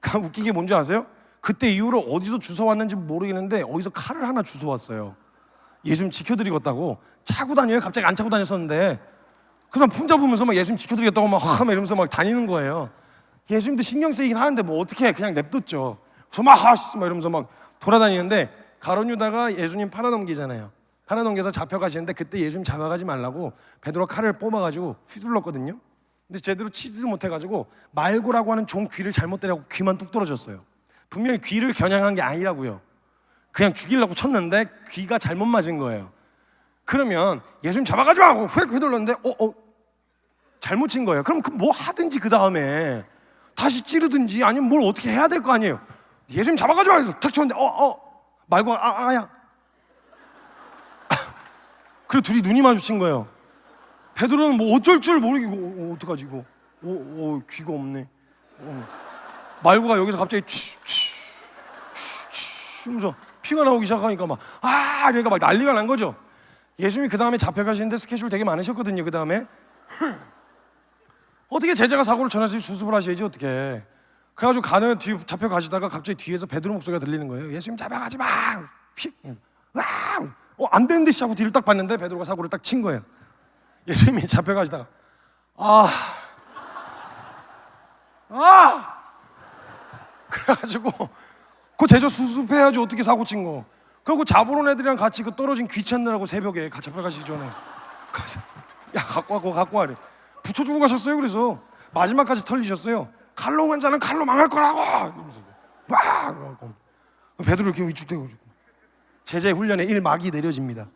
그러니까 웃긴 게 뭔지 아세요? 그때 이후로 어디서 주워왔는지 모르겠는데 어디서 칼을 하나 주워왔어요. 예수님 지켜드리겠다고 차고 다녀요. 갑자기 안 차고 다녔었는데 그래서 혼자 보면서 막 예수님 지켜드리겠다고 막 이러면서 막 다니는 거예요. 예수님도 신경 쓰이긴 하는데 뭐 어떻게 해. 그냥 냅뒀죠. 그래서 막 이러면서 막 돌아다니는데 가룟 유다가 예수님 팔아넘기잖아요. 팔아넘겨서 잡혀가시는데 그때 예수님 잡아가지 말라고 베드로 칼을 뽑아가지고 휘둘렀거든요. 근데 제대로 치지도 못해가지고 말고라고 하는 종 귀를 잘못 때려고 귀만 뚝 떨어졌어요. 분명히 귀를 겨냥한 게 아니라고요. 그냥 죽이려고 쳤는데 귀가 잘못 맞은 거예요. 그러면 예수님 잡아가지 마고 휘둘렀는데 잘못 친 거예요. 그럼 뭐 하든지 그 다음에 다시 찌르든지 아니면 뭘 어떻게 해야 될 거 아니에요. 예수님 잡아가지 마 해서 탁 쳤는데 말고 야 그리고 둘이 눈이 마주친 거예요. 베드로는 뭐 어쩔 줄 모르겠고 어떡하지 이거 귀가 없네. 말고가 여기서 갑자기 하면서 피가 나오기 시작하니까 그러니까 막 난리가 난 거죠. 예수님이 그 다음에 잡혀가시는데 스케줄 되게 많으셨거든요. 그 다음에 어떻게 제자가 사고를 전해서 수습을 하셔야지 어떻게. 그래가지고 가는 뒤 잡혀가시다가 갑자기 뒤에서 베드로 목소리가 들리는 거예요. 예수님 잡아가지 마. 안 되는데 하고 뒤를 딱 봤는데 베드로가 사고를 딱 친 거예요. 예수님이 잡혀가시다가 그래가지고 그 제자 수습해야지 어떻게 사고 친 거. 그리고 잡으러 온 애들이랑 같이 그 떨어진 귀 찾느라고 새벽에 같이 잡혀가시기 전에 야 갖고 와 이래. 붙여주고 가셨어요. 그래서 마지막까지 털리셨어요. 칼로 간 자는 칼로 망할 거라고 이러면서 베드로 이렇게 위축되어가지고 제자의 훈련에 일막이 내려집니다.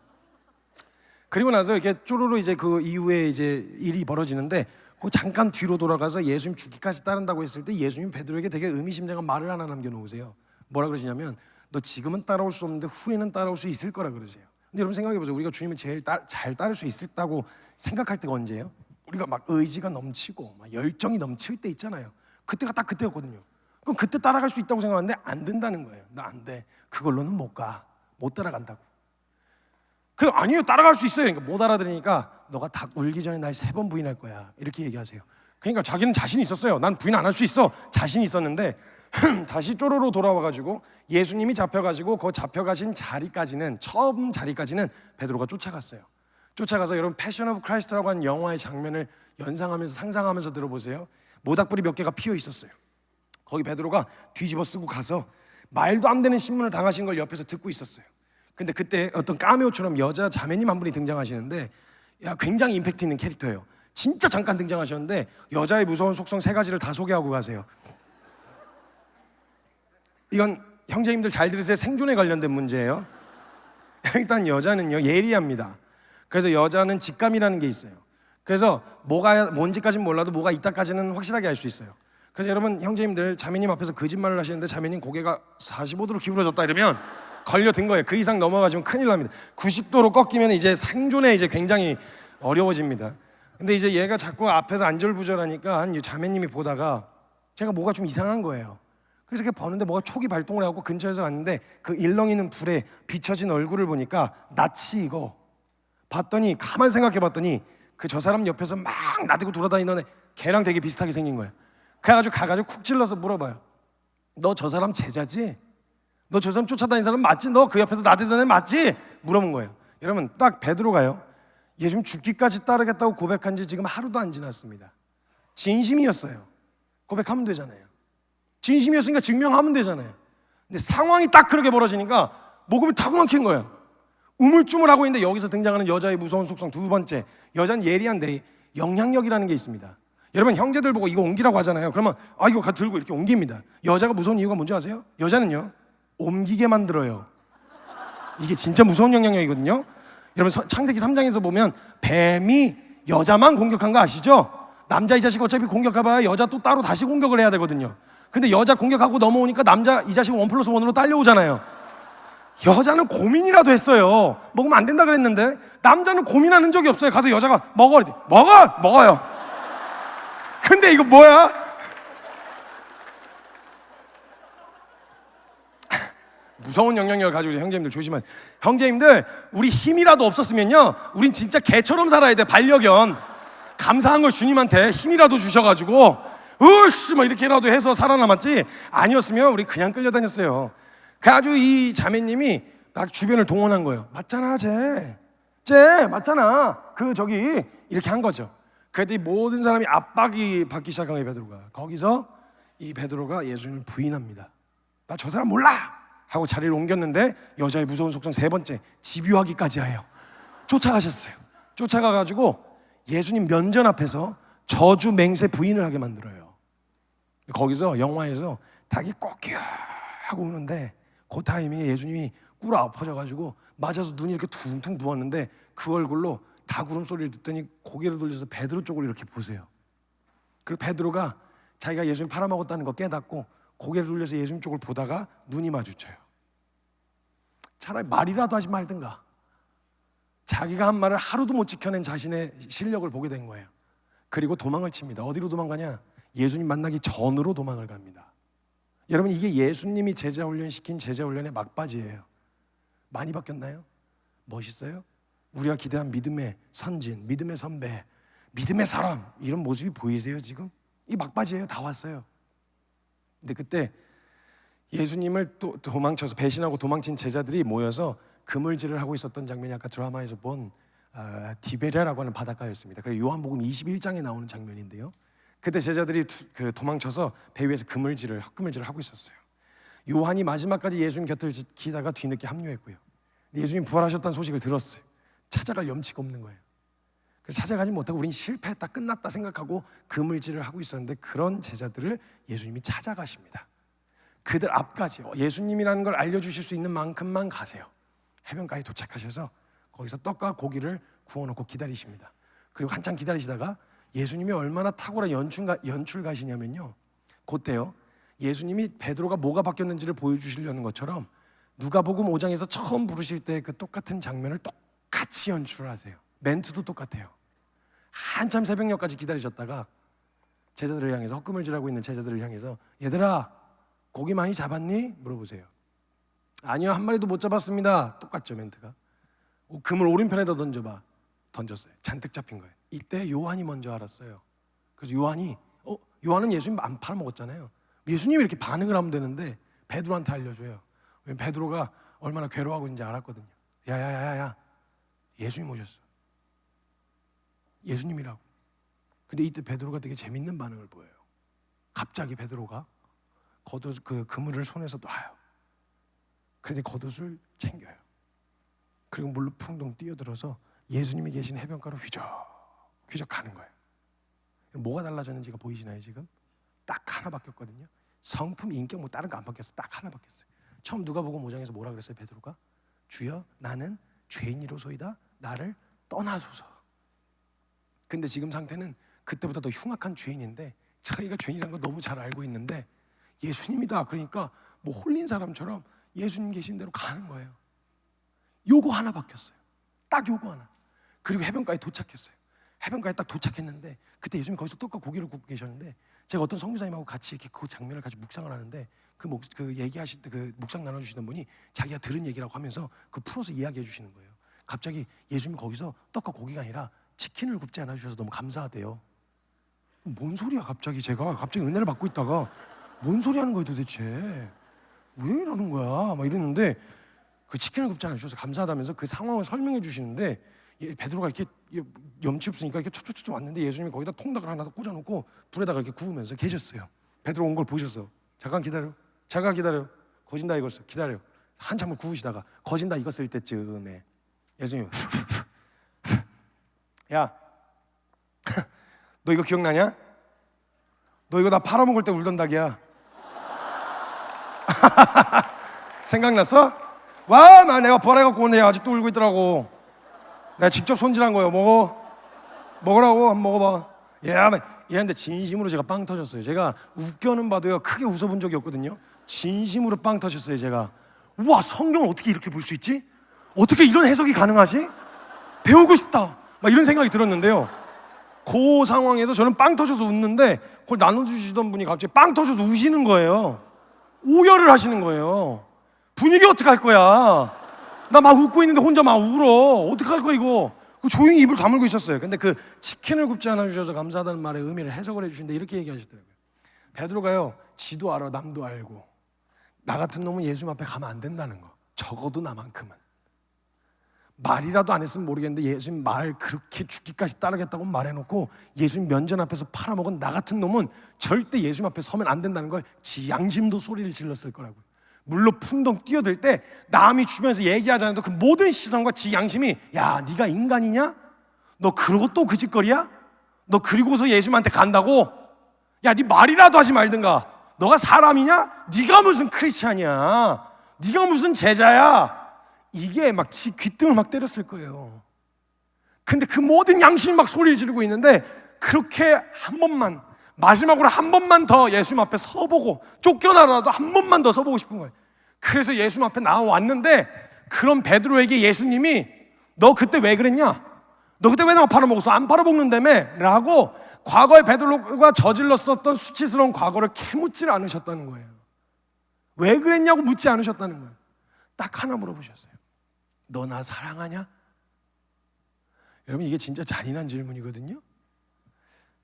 그리고 나서 이렇게 쪼로로 이제 그 이후에 이제 일이 벌어지는데 그 잠깐 뒤로 돌아가서 예수님 죽기까지 따른다고 했을 때 예수님 베드로에게 되게 의미심장한 말을 하나 남겨놓으세요. 뭐라 그러시냐면 너 지금은 따라올 수 없는데 후에는 따라올 수 있을 거라 그러세요. 근데 여러분 생각해보세요. 우리가 주님을 제일 잘 따를 수 있다고 생각할 때가 언제예요? 우리가 막 의지가 넘치고 막 열정이 넘칠 때 있잖아요. 그때가 딱 그때였거든요. 그럼 그때 따라갈 수 있다고 생각하는데 안 된다는 거예요. 나 안 돼. 그걸로는 못 가. 못 따라간다고. 아니요 따라갈 수 있어요. 그러니까 못 알아들으니까 너가 닭 울기 전에 날 3번 부인할 거야 이렇게 얘기하세요. 그러니까 자기는 자신 있었어요. 난 부인 안 할 수 있어. 자신 있었는데 다시 쪼로로 돌아와가지고 예수님이 잡혀가지고 그 잡혀가신 자리까지는, 처음 자리까지는 베드로가 쫓아갔어요. 쫓아가서 여러분 패션 오브 크라이스트라고 하는 영화의 장면을 연상하면서 상상하면서 들어보세요. 모닥불이 몇 개가 피어 있었어요. 거기 베드로가 뒤집어 쓰고 가서 말도 안 되는 신문을 당하신 걸 옆에서 듣고 있었어요. 근데 그때 어떤 까메오처럼 여자 자매님 한 분이 등장하시는데, 굉장히 임팩트 있는 캐릭터예요. 진짜 잠깐 등장하셨는데 여자의 무서운 속성 3가지를 다 소개하고 가세요. 이건 형제님들 잘 들으세요. 생존에 관련된 문제예요. 일단 여자는요, 예리합니다. 그래서 여자는 직감이라는 게 있어요. 그래서 뭐가 뭔지까지는 몰라도 뭐가 있다까지는 확실하게 알 수 있어요. 그래서 여러분 형제님들 자매님 앞에서 거짓말을 하시는데 자매님 고개가 45도로 기울어졌다 이러면 걸려든 거예요. 그 이상 넘어가시면 큰일 납니다. 90도로 꺾이면 이제 생존에 이제 굉장히 어려워집니다. 근데 이제 얘가 자꾸 앞에서 안절부절하니까 한 자매님이 보다가 제가 뭐가 좀 이상한 거예요. 그래서 이렇게 보는데 뭐가 촉이 발동을 하고 근처에서 왔는데 그 일렁이는 불에 비춰진 얼굴을 보니까 낯이 익어. 봤더니 가만 생각해 봤더니 그 저 사람 옆에서 막 나대고 돌아다니는 애 걔랑 되게 비슷하게 생긴 거예요. 그래가지고 가가지고 쿡 찔러서 물어봐요. 너 저 사람 제자지? 너 저 사람 쫓아다니는 사람 맞지? 너 그 옆에서 나대던 애 맞지? 물어본 거예요. 여러분 딱 베드로가요, 예수님 죽기까지 따르겠다고 고백한 지 지금 하루도 안 지났습니다. 진심이었어요. 고백하면 되잖아요. 진심이었으니까 증명하면 되잖아요. 근데 상황이 딱 그렇게 벌어지니까 목음이 탁 막힌 거예요. 우물쭈물하고 있는데 여기서 등장하는 여자의 무서운 속성 2번째, 여자는 예리한데 영향력이라는 게 있습니다. 여러분 형제들 보고 이거 옮기라고 하잖아요. 그러면 이거 들고 이렇게 옮깁니다. 여자가 무서운 이유가 뭔지 아세요? 여자는요, 옮기게 만들어요. 이게 진짜 무서운 영향력이거든요. 여러분 창세기 3장에서 보면 뱀이 여자만 공격한 거 아시죠? 남자 이 자식 어차피 공격해봐야 여자 또 따로 다시 공격을 해야 되거든요. 근데 여자 공격하고 넘어오니까 남자 이 자식 1+1으로 딸려오잖아요. 여자는 고민이라도 했어요. 먹으면 안 된다 그랬는데 남자는 고민하는 적이 없어요. 가서 여자가 먹어, 먹어요. 근데 이거 뭐야? 무서운 영향력을 가지고 있는 형제님들 조심하세요. 형제님들 우리 힘이라도 없었으면요, 우린 진짜 개처럼 살아야 돼. 반려견. 감사한 걸 주님한테 힘이라도 주셔가지고 으씨 막 이렇게라도 해서 살아남았지, 아니었으면 우리 그냥 끌려다녔어요. 그래가지고 이 자매님이 막 주변을 동원한 거예요. 맞잖아 쟤 맞잖아 저기 이렇게 한 거죠. 그랬더니 모든 사람이 압박이 받기 시작한 거예요. 베드로가 거기서 이 베드로가 예수님을 부인합니다. 나 저 사람 몰라 하고 자리를 옮겼는데 여자의 무서운 속성 3번째, 집요하기까지 해요. 쫓아가셨어요. 쫓아가가지고 예수님 면전 앞에서 저주 맹세 부인을 하게 만들어요. 거기서 영화에서 닭이 꼬끼 하고 우는데 그 타이밍에 예수님이 꿇어 엎어져가지고 맞아서 눈이 이렇게 퉁퉁 부었는데 그 얼굴로 닭 울음소리를 듣더니 고개를 돌려서 베드로 쪽으로 이렇게 보세요. 그리고 베드로가 자기가 예수님 팔아먹었다는 거 깨닫고 고개를 돌려서 예수님 쪽을 보다가 눈이 마주쳐요. 차라리 말이라도 하지 말든가. 자기가 한 말을 하루도 못 지켜낸 자신의 실력을 보게 된 거예요. 그리고 도망을 칩니다. 어디로 도망가냐? 예수님 만나기 전으로 도망을 갑니다. 여러분 이게 예수님이 제자 훈련시킨 제자 훈련의 막바지예요. 많이 바뀌었나요? 멋있어요? 우리가 기대한 믿음의 선진, 믿음의 선배, 믿음의 사람, 이런 모습이 보이세요 지금? 이 막바지예요. 다 왔어요. 근데 그때 예수님을 또 도망쳐서 배신하고 도망친 제자들이 모여서 그물질을 하고 있었던 장면이 아까 드라마에서 본 디베랴라고 하는 바닷가였습니다. 그 요한복음 21장에 나오는 장면인데요. 그때 제자들이 도망쳐서 배 위에서 헛그물질을 하고 있었어요. 요한이 마지막까지 예수님 곁을 지키다가 뒤늦게 합류했고요. 예수님 부활하셨다는 소식을 들었어요. 찾아갈 염치가 없는 거예요. 그래서 찾아가지 못하고 우린 실패했다, 끝났다 생각하고 그물질을 하고 있었는데 그런 제자들을 예수님이 찾아가십니다. 그들 앞까지 예수님이라는 걸 알려주실 수 있는 만큼만 가세요. 해변가에 도착하셔서 거기서 떡과 고기를 구워놓고 기다리십니다. 그리고 한참 기다리시다가 예수님이 얼마나 탁월한 연출가시냐면요, 그때요 예수님이 베드로가 뭐가 바뀌었는지를 보여주시려는 것처럼 누가복음 5장에서 처음 부르실 때 그 똑같은 장면을 똑같이 연출하세요. 멘트도 똑같아요. 한참 새벽녘까지 기다리셨다가 제자들을 향해서, 헛그물질하고 있는 제자들을 향해서 얘들아 고기 많이 잡았니? 물어보세요. 아니요, 한 마리도 못 잡았습니다. 똑같죠 멘트가. 그물 오른편에다 던져봐. 던졌어요. 잔뜩 잡힌 거예요. 이때 요한이 먼저 알았어요. 그래서 요한은 예수님 안 팔아먹었잖아요. 예수님이 이렇게 반응을 하면 되는데 베드로한테 알려줘요. 왜냐면 베드로가 얼마나 괴로워하고 있는지 알았거든요. 야야야야, 예수님 오셨어. 예수님이라고. 근데 이때 베드로가 되게 재밌는 반응을 보여요. 갑자기 베드로가 겉옷 그물을 손에서 놔요. 그런데 겉옷을 챙겨요. 그리고 물로 풍덩 뛰어들어서 예수님이 계신 해변가로 휘적 가는 거예요. 뭐가 달라졌는지가 보이시나요 지금? 딱 하나 바뀌었거든요. 성품, 인격 뭐 다른 거 안 바뀌었어. 딱 하나 바뀌었어요. 처음 누가복음 5장에서 뭐라 그랬어요 베드로가? 주여 나는 죄인이로소이다. 나를 떠나소서. 근데 지금 상태는 그때보다 더 흉악한 죄인인데 자기가 죄인이라는 거 너무 잘 알고 있는데 예수님이다 그러니까 뭐 홀린 사람처럼 예수님 계신 대로 가는 거예요. 요거 하나 바뀌었어요. 딱 요거 하나. 그리고 해변가에 도착했어요. 해변가에 딱 도착했는데 그때 예수님 거기서 떡과 고기를 굽고 계셨는데 제가 어떤 선교사님하고 같이 이렇게 그 장면을 같이 묵상을 하는데 그 얘기하실 때 그 묵상 나눠주시는 분이 자기가 들은 얘기라고 하면서 그 풀어서 이야기해 주시는 거예요. 갑자기 예수님 거기서 떡과 고기가 아니라 치킨을 굽지 않아 주셔서 너무 감사하대요. 뭔 소리야 갑자기 제가 은혜를 받고 있다가 뭔 소리 하는 거예요 도대체. 왜 이러는 거야 막 이랬는데 그 치킨을 굽지 않아 주셔서 감사하다면서 그 상황을 설명해 주시는데 베드로가 이렇게 염치 없으니까 이렇게 초초초 왔는데 예수님이 거기다 통닭을 하나 꽂아놓고 불에다가 이렇게 구우면서 계셨어요. 베드로 온 걸 보셨어. 잠깐 기다려. 거진다 익었어. 기다려. 한참을 구우시다가 거진다 익었을 때쯤에 예수님 야 너 이거 기억나냐? 너 이거 나 팔아먹을 때 울던 닭이야. 생각났어? 와, 내가 부활해갖고 오네. 아직도 울고 있더라고. 내가 직접 손질한 거예요. 먹으라고. 한번 먹어봐. 얘한테 진심으로 제가 빵 터졌어요. 제가 웃겨는 봐도요 크게 웃어본 적이 없거든요. 진심으로 빵 터졌어요. 제가 우와, 성경을 어떻게 이렇게 볼 수 있지? 어떻게 이런 해석이 가능하지? 배우고 싶다 막 이런 생각이 들었는데요. 그 상황에서 저는 빵 터져서 웃는데 그걸 나눠주시던 분이 갑자기 빵 터져서 우시는 거예요. 오열을 하시는 거예요. 분위기 어떡할 거야? 나 막 웃고 있는데 혼자 막 울어. 어떡할 거야 이거? 조용히 입을 다물고 있었어요. 근데 그 치킨을 굽지 않아 주셔서 감사하다는 말의 의미를 해석을 해주시는데 이렇게 얘기하시더라고요. 베드로가요 지도 알아 남도 알고 나 같은 놈은 예수님 앞에 가면 안 된다는 거. 적어도 나만큼은. 말이라도 안 했으면 모르겠는데 예수님 말 그렇게 죽기까지 따르겠다고 말해놓고 예수님 면전 앞에서 팔아먹은 나 같은 놈은 절대 예수님 앞에 서면 안 된다는 걸 지 양심도 소리를 질렀을 거라고요. 물로 풍덩 뛰어들 때 남이 주변에서 얘기하지 않아도 그 모든 시선과 지 양심이 야 네가 인간이냐? 너 그러고 또 그 짓거리야? 너 그리고서 예수님한테 간다고? 야 네 말이라도 하지 말든가. 너가 사람이냐? 네가 무슨 크리스찬이야? 네가 무슨 제자야? 이게 막 지 귀등을 막 때렸을 거예요. 근데 그 모든 양심이 막 소리를 지르고 있는데 그렇게 한 번만 마지막으로 한 번만 더 예수님 앞에 서보고 쫓겨나라도 한 번만 더 서보고 싶은 거예요. 그래서 예수님 앞에 나왔는데 그런 베드로에게 예수님이 너 그때 왜 그랬냐? 너 그때 왜 나 팔아먹었어? 안 팔아먹는다며? 라고 과거에 베드로가 저질렀었던 수치스러운 과거를 캐묻질 않으셨다는 거예요. 왜 그랬냐고 묻지 않으셨다는 거예요. 딱 하나 물어보셨어요. 너 나 사랑하냐? 여러분 이게 진짜 잔인한 질문이거든요.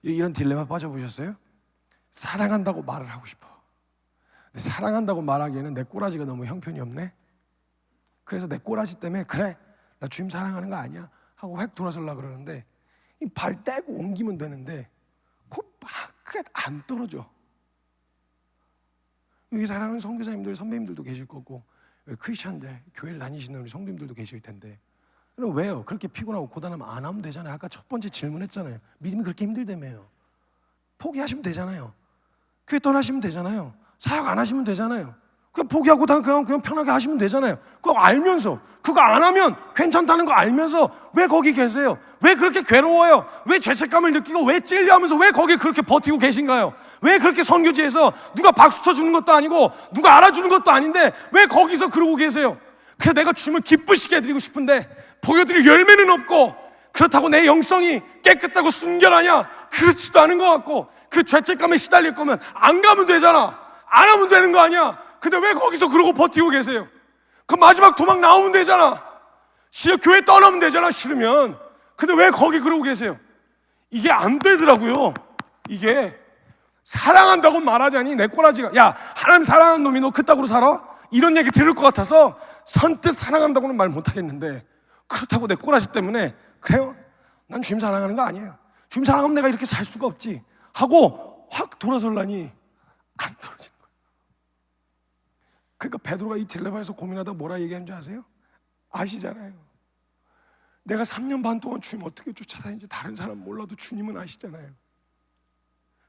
이런 딜레마 빠져보셨어요? 사랑한다고 말을 하고 싶어. 근데 사랑한다고 말하기에는 내 꼬라지가 너무 형편이 없네. 그래서 내 꼬라지 때문에 그래 나 주님 사랑하는 거 아니야 하고 획 돌아서려고 그러는데 이 발 떼고 옮기면 되는데 그게 안 떨어져. 여기 사랑하는 선교사님들 선배님들도 계실 거고 크리스천들 교회를 다니시는 우리 성도님들도 계실 텐데 그럼 왜요? 그렇게 피곤하고 고단하면 안 하면 되잖아요. 아까 첫 번째 질문했잖아요. 믿음이 그렇게 힘들다며요. 포기하시면 되잖아요. 교회 떠나시면 되잖아요. 사역 안 하시면 되잖아요. 그냥 포기하고 그냥 편하게 하시면 되잖아요. 그거 알면서 그거 안 하면 괜찮다는 거 알면서 왜 거기 계세요? 왜 그렇게 괴로워요? 왜 죄책감을 느끼고 왜 찔려하면서 왜 거기 그렇게 버티고 계신가요? 왜 그렇게 선교지에서 누가 박수 쳐주는 것도 아니고 누가 알아주는 것도 아닌데 왜 거기서 그러고 계세요? 그래서 내가 주님을 기쁘시게 해드리고 싶은데 보여드릴 열매는 없고 그렇다고 내 영성이 깨끗하고 순결하냐? 그렇지도 않은 것 같고 그 죄책감에 시달릴 거면 안 가면 되잖아. 안 하면 되는 거 아니야? 근데 왜 거기서 그러고 버티고 계세요? 그 마지막 도망 나오면 되잖아. 싫어 교회 떠나면 되잖아 싫으면. 근데 왜 거기 그러고 계세요? 이게 안 되더라고요. 이게 사랑한다고 말하자니 내 꼬라지가, 야, 하나님 사랑하는 놈이 너 그따구로 살아? 이런 얘기 들을 것 같아서 선뜻 사랑한다고는 말 못하겠는데, 그렇다고 내 꼬라지 때문에 그래요? 난 주님 사랑하는 거 아니에요. 주님 사랑하면 내가 이렇게 살 수가 없지 하고 확 돌아설라니 안 떨어지는 거예요. 그러니까 베드로가 이 딜레마에서 고민하다 뭐라 얘기하는 줄 아세요? 아시잖아요. 내가 3년 반 동안 주님 어떻게 쫓아다니는지 다른 사람 몰라도 주님은 아시잖아요.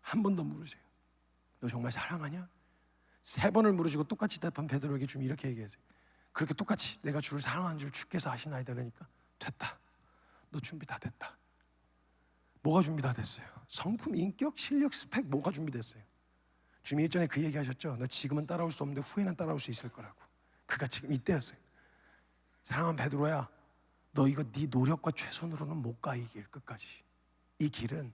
한 번 더 물으세요. 너 정말 사랑하냐? 3번을 물으시고 똑같이 대답한 베드로에게 주님 이렇게 얘기하세요. 그렇게 똑같이 내가 주를 사랑하는 줄 주께서 아시나이다. 그러니까 됐다. 너 준비 다 됐다. 뭐가 준비 다 됐어요? 성품, 인격, 실력, 스펙 뭐가 준비됐어요? 주님이 일전에 그 얘기하셨죠. 너 지금은 따라올 수 없는데 후에는 따라올 수 있을 거라고. 그가 지금 이때였어요. 사랑하는 베드로야, 너 이거 네 노력과 최선으로는 못 가. 이 길 끝까지. 이 길은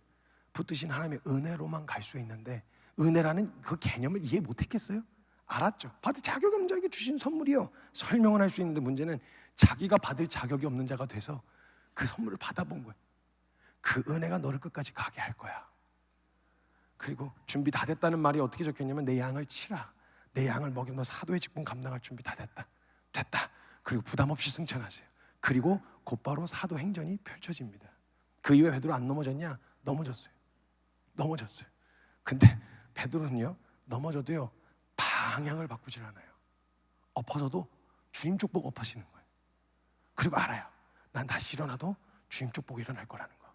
붙드신 하나님의 은혜로만 갈 수 있는데, 은혜라는 그 개념을 이해 못했겠어요? 알았죠. 받을 자격이 없는 자에게 주신 선물이요. 설명은 할 수 있는데 문제는 자기가 받을 자격이 없는 자가 돼서 그 선물을 받아본 거예요. 그 은혜가 너를 끝까지 가게 할 거야. 그리고 준비 다 됐다는 말이 어떻게 적혀있냐면 내 양을 치라. 내 양을 먹이면 너 사도의 직분 감당할 준비 다 됐다. 됐다. 그리고 부담 없이 승천하세요. 그리고 곧바로 사도행전이 펼쳐집니다. 그 이후에 베드로 안 넘어졌냐? 넘어졌어요. 근데 베드로는요, 넘어져도요 방향을 바꾸질 않아요. 엎어져도 주님 쪽 보고 엎어지는 거예요. 그리고 알아요. 난 다시 일어나도 주님 쪽 보고 일어날 거라는 거.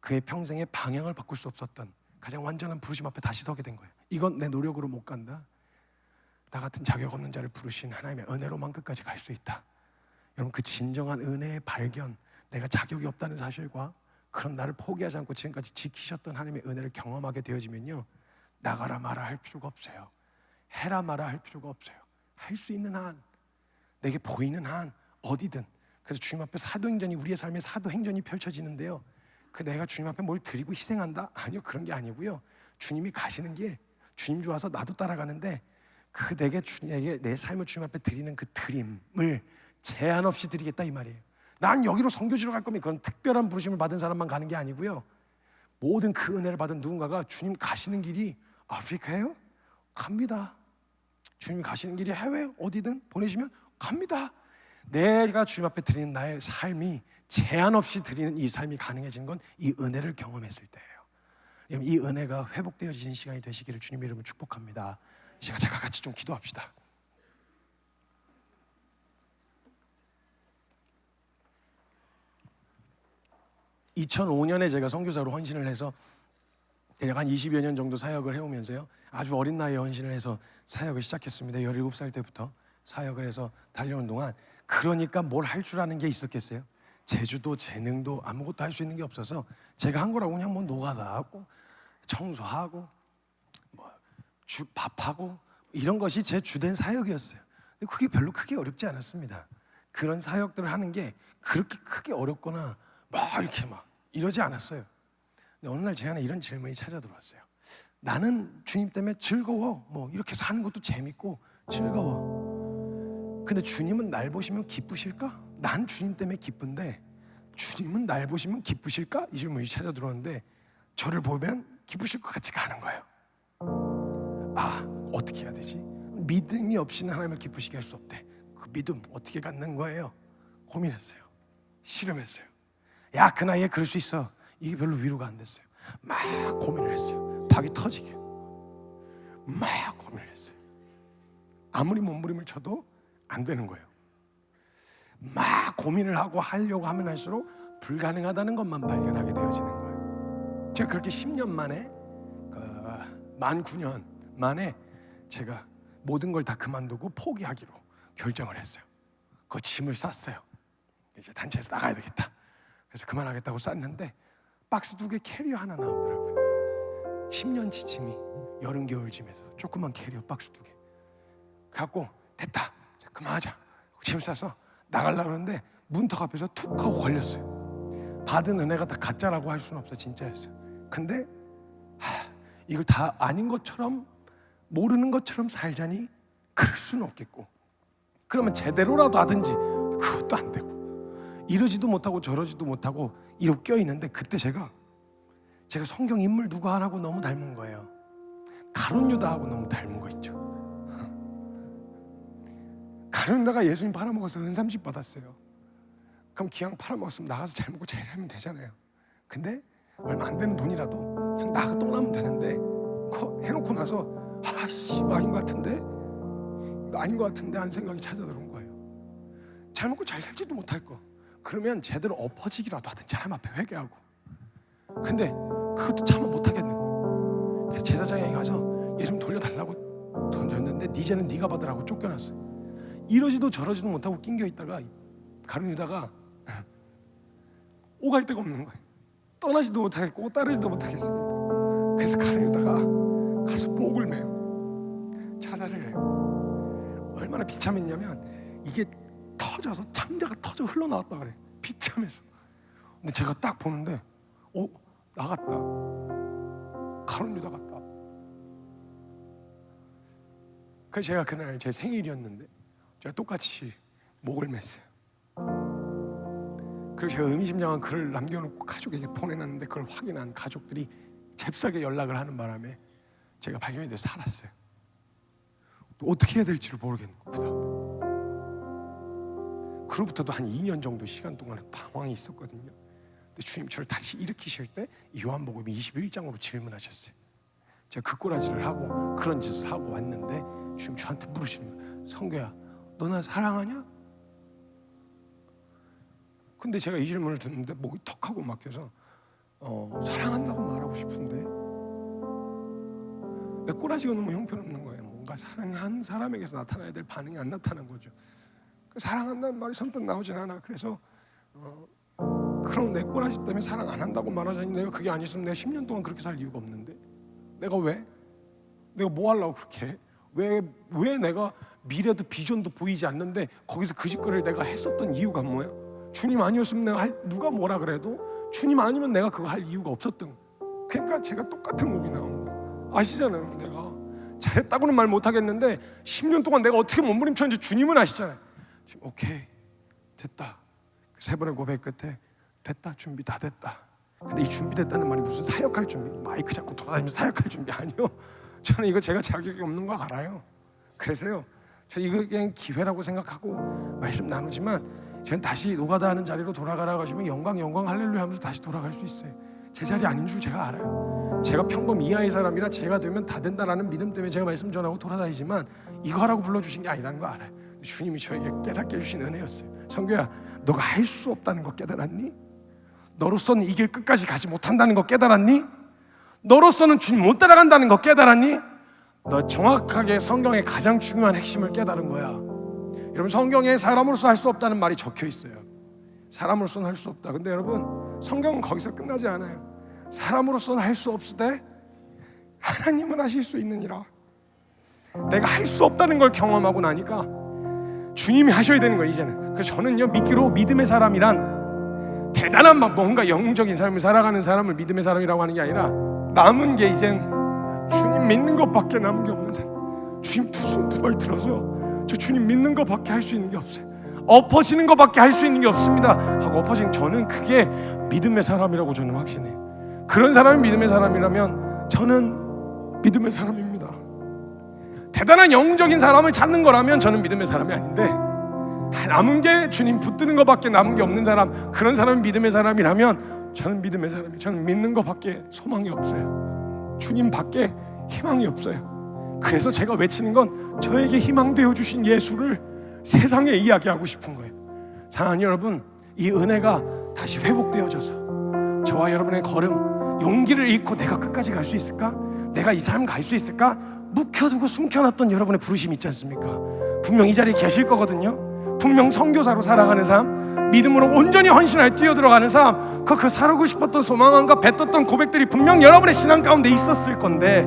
그의 평생에 방향을 바꿀 수 없었던 가장 완전한 부르심 앞에 다시 서게 된 거예요. 이건 내 노력으로 못 간다. 나 같은 자격 없는 자를 부르신 하나님의 은혜로만 끝까지 갈 수 있다. 여러분, 그 진정한 은혜의 발견, 내가 자격이 없다는 사실과 그런 나를 포기하지 않고 지금까지 지키셨던 하나님의 은혜를 경험하게 되어지면요, 나가라 마라 할 필요가 없어요. 해라 마라 할 필요가 없어요. 할 수 있는 한, 내게 보이는 한 어디든. 그래서 주님 앞에 사도행전이, 우리의 삶의 사도행전이 펼쳐지는데요, 그 내가 주님 앞에 뭘 드리고 희생한다? 아니요, 그런 게 아니고요, 주님이 가시는 길, 주님 좋아서 나도 따라가는데 그 내게 내 삶을 주님 앞에 드리는 그 드림을 제한 없이 드리겠다 이 말이에요. 난 여기로 선교지로 갈 거면 그건 특별한 부르심을 받은 사람만 가는 게 아니고요, 모든 그 은혜를 받은 누군가가 주님 가시는 길이 아프리카예요? 갑니다. 주님이 가시는 길이 해외 어디든 보내시면 갑니다. 내가 주님 앞에 드리는 나의 삶이 제한 없이 드리는 이 삶이 가능해진 건 이 은혜를 경험했을 때예요. 이 은혜가 회복되어지는 시간이 되시기를 주님의 이름으로 축복합니다. 이 시간 제가 같이 좀 기도합시다. (2005년에) 제가 선교사로 헌신을 해서 대략 한 20여 년 정도 사역을 해오면서요, 아주 어린 나이에 헌신을 해서 사역을 시작했습니다. 17살 때부터 사역을 해서 달려온 동안, 그러니까 뭘 할 줄 아는 게 있었겠어요? 재주도 재능도 아무것도 할 수 있는 게 없어서 제가 한 거라고 그냥 뭐 노가다 하고 청소하고 뭐 밥하고 이런 것이 제 주된 사역이었어요. 근데 그게 별로 크게 어렵지 않았습니다. 그런 사역들을 하는 게 그렇게 크게 어렵거나 막 이렇게 막 이러지 않았어요. 근데 어느 날 제 안에 이런 질문이 찾아 들어왔어요. 나는 주님 때문에 즐거워. 뭐 이렇게 사는 것도 재밌고 즐거워. 근데 주님은 날 보시면 기쁘실까? 난 주님 때문에 기쁜데 주님은 날 보시면 기쁘실까? 이 질문이 찾아 들어왔는데 저를 보면 기쁘실 것 같지가 않은 거예요. 아, 어떻게 해야 되지? 믿음이 없이는 하나님을 기쁘시게 할 수 없대. 그 믿음 어떻게 갖는 거예요? 고민했어요. 씨름했어요. 야, 그 나이에 그럴 수 있어. 이게 별로 위로가 안 됐어요. 막 고민을 했어요. 닭이 터지게 막 고민을 했어요. 아무리 몸부림을 쳐도 안 되는 거예요. 막 고민을 하고 하려고 하면 할수록 불가능하다는 것만 발견하게 되어지는 거예요. 제가 그렇게 10년 만에 만 9년 만에 제가 모든 걸 다 그만두고 포기하기로 결정을 했어요. 그 짐을 쌌어요. 이제 단체에서 나가야 되겠다. 그래서 그만하겠다고 쌌는데 박스 2개 캐리어 하나 나오더라고요. 10년치 짐이 여름 겨울 짐에서 조그만 캐리어 박스 2개 갖고 됐다. 자, 그만하자. 짐 싸서 나가려고 하는데 문턱 앞에서 툭 하고 걸렸어요. 받은 은혜가 다 가짜라고 할 수는 없어. 진짜였어요. 근데 이걸 다 아닌 것처럼 모르는 것처럼 살자니 그럴 수는 없겠고, 그러면 제대로라도 하든지 그것도 안 되고 이러지도 못하고 저러지도 못하고 이렇게 껴있는데, 그때 제가 제가 성경 인물 누구 하나하고 너무 닮은 거예요. 가룟 유다하고 너무 닮은 거 있죠. 가룟 유다가 예수님 팔아먹어서 은삼십 받았어요. 그럼 기왕 팔아먹었으면 나가서 잘 먹고 잘 살면 되잖아요. 근데 얼마 안 되는 돈이라도 그냥 나가 떠나면 되는데 그거 해놓고 나서 아씨 이거 아닌 것 같은데, 이거 아닌 것 같은데 하는 생각이 찾아들은 거예요. 잘 먹고 잘 살지도 못할 거, 그러면 제대로 엎어지기라도 하든지 하나님 앞에 회개하고. 근데 그것도 참아 못하겠는 거예요. 그래서 제사장에 가서 예수님 돌려달라고 던졌는데 이제는 네가 받으라고 쫓겨났어요. 이러지도 저러지도 못하고 낑겨 있다가 가룟 유다가 오갈 데가 없는 거예요. 떠나지도 못하겠고 따르지도 못하겠으니까. 그래서 가룟 유다가 가서 목을 매요. 자살을 해요. 얼마나 비참했냐면 이게 터져서 창자가 터져 흘러나왔다 그래. 비참해서. 근데 제가 딱 보는데 나갔다. 가룟 유다 같다. 그래서 제가 그날 제 생일이었는데 제가 똑같이 목을 맸어요. 그리고 제가 의미심장한 글을 남겨놓고 가족에게 보내놨는데 그걸 확인한 가족들이 잽싸게 연락을 하는 바람에 제가 발견이 돼서 살았어요. 또 어떻게 해야 될지를 모르겠는 거예요. 그로부터도 한 2년 정도 시간 동안에 방황이 있었거든요. 근데 주님 저를 다시 일으키실 때 요한복음 21장으로 질문하셨어요. 제가 그 꼬라지를 하고 그런 짓을 하고 왔는데 주님 저한테 물으시는 거예요. 성규야, 너 나 사랑하냐? 근데 제가 이 질문을 듣는데 목이 턱하고 막혀서 사랑한다고 말하고 싶은데 내 꼬라지가 너무 형편없는 거예요. 뭔가 사랑한 사람에게서 나타나야 될 반응이 안 나타난 거죠. 사랑한다는 말이 선뜻 나오진 않아. 그래서 그럼 내 꼬라지 때문에 사랑 안 한다고 말하자니 내가 그게 아니었으면 내가 10년 동안 그렇게 살 이유가 없는데 내가 뭐 하려고 그렇게 해? 왜 내가 미래도 비전도 보이지 않는데 거기서 그 짓거리를 내가 했었던 이유가 뭐야? 주님 아니었으면 내가 누가 뭐라 그래도 주님 아니면 내가 그거 할 이유가 없었던 거야. 그러니까 제가 똑같은 곡이 나오는 거야. 아시잖아요. 내가 잘했다고는 말 못하겠는데 10년 동안 내가 어떻게 몸부림쳤는지 주님은 아시잖아요. 지금 오케이 됐다. 세 번의 고백 끝에 됐다, 준비 다 됐다. 근데 이 준비됐다는 말이 무슨 사역할 준비, 마이크 잡고 돌아다니면서 사역할 준비 아니요. 저는 이거 제가 자격이 없는 거 알아요. 그래서요, 저 이거 그냥 기회라고 생각하고 말씀 나누지만 저는 다시 노가다 하는 자리로 돌아가라 하시면 영광 할렐루야 하면서 다시 돌아갈 수 있어요. 제 자리 아닌 줄 제가 알아요. 제가 평범 이하의 사람이라 제가 되면 다 된다라는 믿음 때문에 제가 말씀 전하고 돌아다니지만 이거 하라고 불러주신 게 아니라는 거 알아요. 주님이 저에게 깨닫게 해주신 은혜였어요. 성규야, 너가 할 수 없다는 거 깨달았니? 너로서는 이 길 끝까지 가지 못한다는 거 깨달았니? 너로서는 주님 못 따라간다는 거 깨달았니? 너 정확하게 성경의 가장 중요한 핵심을 깨달은 거야. 여러분, 성경에 사람으로서 할 수 없다는 말이 적혀 있어요. 사람으로서는 할 수 없다. 근데 여러분, 성경은 거기서 끝나지 않아요. 사람으로서는 할 수 없을 때 하나님은 하실 수 있느니라. 내가 할 수 없다는 걸 경험하고 나니까 주님이 하셔야 되는 거예요, 이제는. 그래서 저는요, 믿기로 믿음의 사람이란 대단한 뭔가 영웅적인 삶을 살아가는 사람을 믿음의 사람이라고 하는 게 아니라 남은 게 이젠 주님 믿는 것밖에 남은 게 없는 사람. 주님 두 손 두 발 들어서 저 주님 믿는 것밖에 할 수 있는 게 없어요. 엎어지는 것밖에 할 수 있는 게 없습니다 하고 엎어진 저는 그게 믿음의 사람이라고 저는 확신해요. 그런 사람이 믿음의 사람이라면 저는 믿음의 사람입니다. 대단한 영웅적인 사람을 찾는 거라면 저는 믿음의 사람이 아닌데 남은 게 주님 붙드는 것밖에 남은 게 없는 사람, 그런 사람이 믿음의 사람이라면 저는 믿음의 사람이에요. 저는 믿는 것밖에 소망이 없어요. 주님밖에 희망이 없어요. 그래서 제가 외치는 건 저에게 희망 되어 주신 예수를 세상에 이야기하고 싶은 거예요. 사랑하는 여러분, 이 은혜가 다시 회복되어져서 저와 여러분의 걸음, 용기를 잃고 내가 끝까지 갈 수 있을까? 내가 이 삶 갈 수 있을까? 묵혀두고 숨겨놨던 여러분의 부르심이 있지 않습니까? 분명 이 자리에 계실 거거든요. 분명 선교사로 살아가는 삶, 믿음으로 온전히 헌신하여 뛰어들어가는 삶, 그 살고 싶었던 소망과 뱉었던 고백들이 분명 여러분의 신앙 가운데 있었을 건데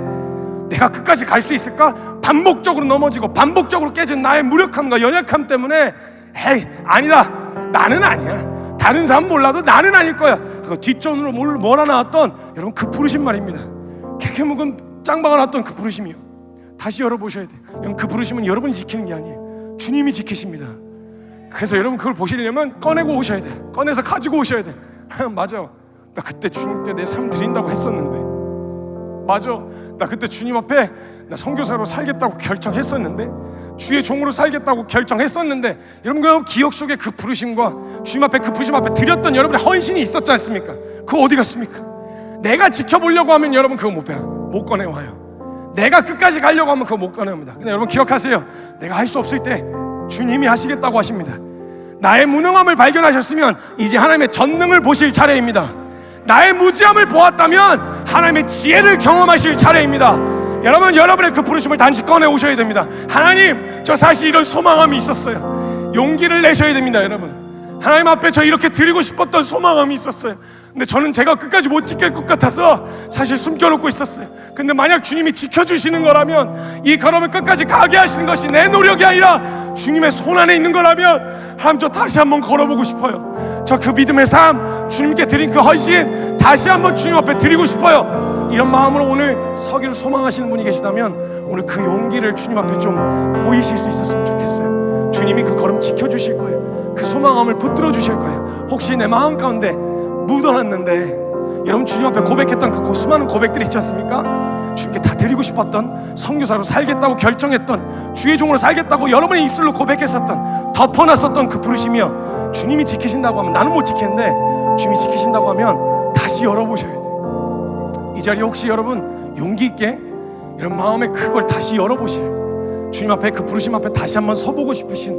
내가 끝까지 갈 수 있을까? 반복적으로 넘어지고 반복적으로 깨진 나의 무력함과 연약함 때문에 에이 아니다, 나는 아니야, 다른 사람 몰라도 나는 아닐 거야, 그 뒷전으로 몰아나왔던 여러분 그 부르심 말입니다. 캐캐 묵은 짱박아 놨던 그 부르심이요, 다시 열어보셔야 돼요. 여러분, 그 부르심은 여러분이 지키는 게 아니에요. 주님이 지키십니다. 그래서 여러분 그걸 보시려면 꺼내고 오셔야 돼요. 꺼내서 가지고 오셔야 돼요. 맞아, 나 그때 주님께 내 삶 드린다고 했었는데, 맞아, 나 그때 주님 앞에 나 선교사로 살겠다고 결정했었는데, 주의 종으로 살겠다고 결정했었는데, 여러분 그 기억 속에 그 부르심과 주님 앞에 그 부르심 앞에 드렸던 여러분의 헌신이 있었지 않습니까? 그거 어디 갔습니까? 내가 지켜보려고 하면 여러분 그거 못 꺼내와요. 내가 끝까지 가려고 하면 그거 못 꺼내옵니다. 근데 여러분 기억하세요. 내가 할 수 없을 때 주님이 하시겠다고 하십니다. 나의 무능함을 발견하셨으면 이제 하나님의 전능을 보실 차례입니다. 나의 무지함을 보았다면 하나님의 지혜를 경험하실 차례입니다. 여러분, 여러분의 그 부르심을 단지 꺼내 오셔야 됩니다. 하나님, 저 사실 이런 소망함이 있었어요. 용기를 내셔야 됩니다. 여러분, 하나님 앞에 저 이렇게 드리고 싶었던 소망함이 있었어요. 근데 저는 제가 끝까지 못 지킬 것 같아서 사실 숨겨놓고 있었어요. 근데 만약 주님이 지켜주시는 거라면, 이 걸음을 끝까지 가게 하시는 것이 내 노력이 아니라 주님의 손 안에 있는 거라면, 하나님 저 다시 한번 걸어보고 싶어요. 저 그 믿음의 삶, 주님께 드린 그 헌신 다시 한번 주님 앞에 드리고 싶어요. 이런 마음으로 오늘 서기를 소망하시는 분이 계시다면 오늘 그 용기를 주님 앞에 좀 보이실 수 있었으면 좋겠어요. 주님이 그 걸음 지켜주실 거예요. 그 소망함을 붙들어 주실 거예요. 혹시 내 마음 가운데 묻어놨는데, 여러분 주님 앞에 고백했던 그 수많은 고백들이 있지 않습니까? 주님께 다 드리고 싶었던, 선교사로 살겠다고 결정했던, 주의 종으로 살겠다고 여러분의 입술로 고백했었던, 덮어놨었던 그 부르심이요, 주님이 지키신다고 하면, 나는 못 지키는데 주님이 지키신다고 하면 다시 열어보셔야 돼요. 이 자리에 혹시 여러분 용기 있게 이런 마음에 그걸 다시 열어보실, 주님 앞에 그 부르심 앞에 다시 한번 서보고 싶으신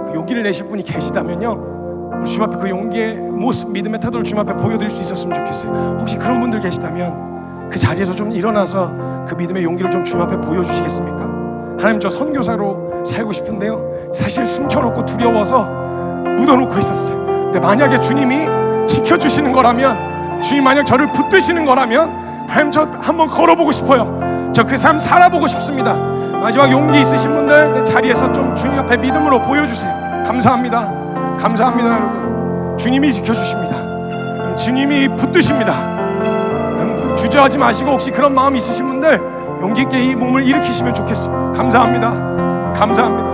그 용기를 내실 분이 계시다면요, 우리 주님 앞에 그 용기의 모습, 믿음의 태도를 주님 앞에 보여드릴 수 있었으면 좋겠어요. 혹시 그런 분들 계시다면 그 자리에서 좀 일어나서 그 믿음의 용기를 좀 주님 앞에 보여주시겠습니까? 하나님, 저 선교사로 살고 싶은데요, 사실 숨겨놓고 두려워서 묻어놓고 있었어요. 근데 만약에 주님이 지켜주시는 거라면, 주님 만약 저를 붙드시는 거라면, 하나님 저 한번 걸어보고 싶어요. 저 그 삶 살아보고 싶습니다. 마지막 용기 있으신 분들 내 자리에서 좀 주님 앞에 믿음으로 보여주세요. 감사합니다. 감사합니다. 여러분, 주님이 지켜주십니다. 주님이 붙드십니다. 주저하지 마시고, 혹시 그런 마음 있으신 분들 용기 있게 이 몸을 일으키시면 좋겠습니다. 감사합니다. 감사합니다.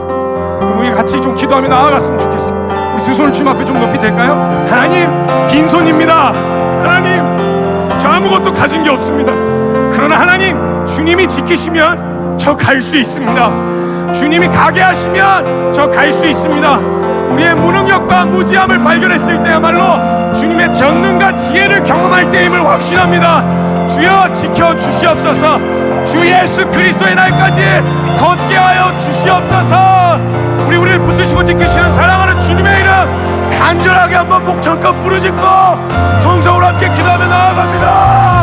우리 같이 좀 기도하며 나아갔으면 좋겠습니다. 우리 두 손을 주님 앞에 좀 높이 들까요? 하나님, 빈손입니다. 하나님, 저 아무것도 가진 게 없습니다. 그러나 하나님, 주님이 지키시면 저 갈 수 있습니다. 주님이 가게 하시면 저 갈 수 있습니다. 우리의 무능력과 무지함을 발견했을 때야말로 주님의 전능과 지혜를 경험할 때임을 확신합니다. 주여 지켜주시옵소서. 주 예수 그리스도의 날까지 걷게 하여 주시옵소서. 우리를 붙드시고 지키시는 사랑하는 주님의 이름 간절하게 한번 목청껏 부르짖고 통성으로 함께 기도하며 나아갑니다.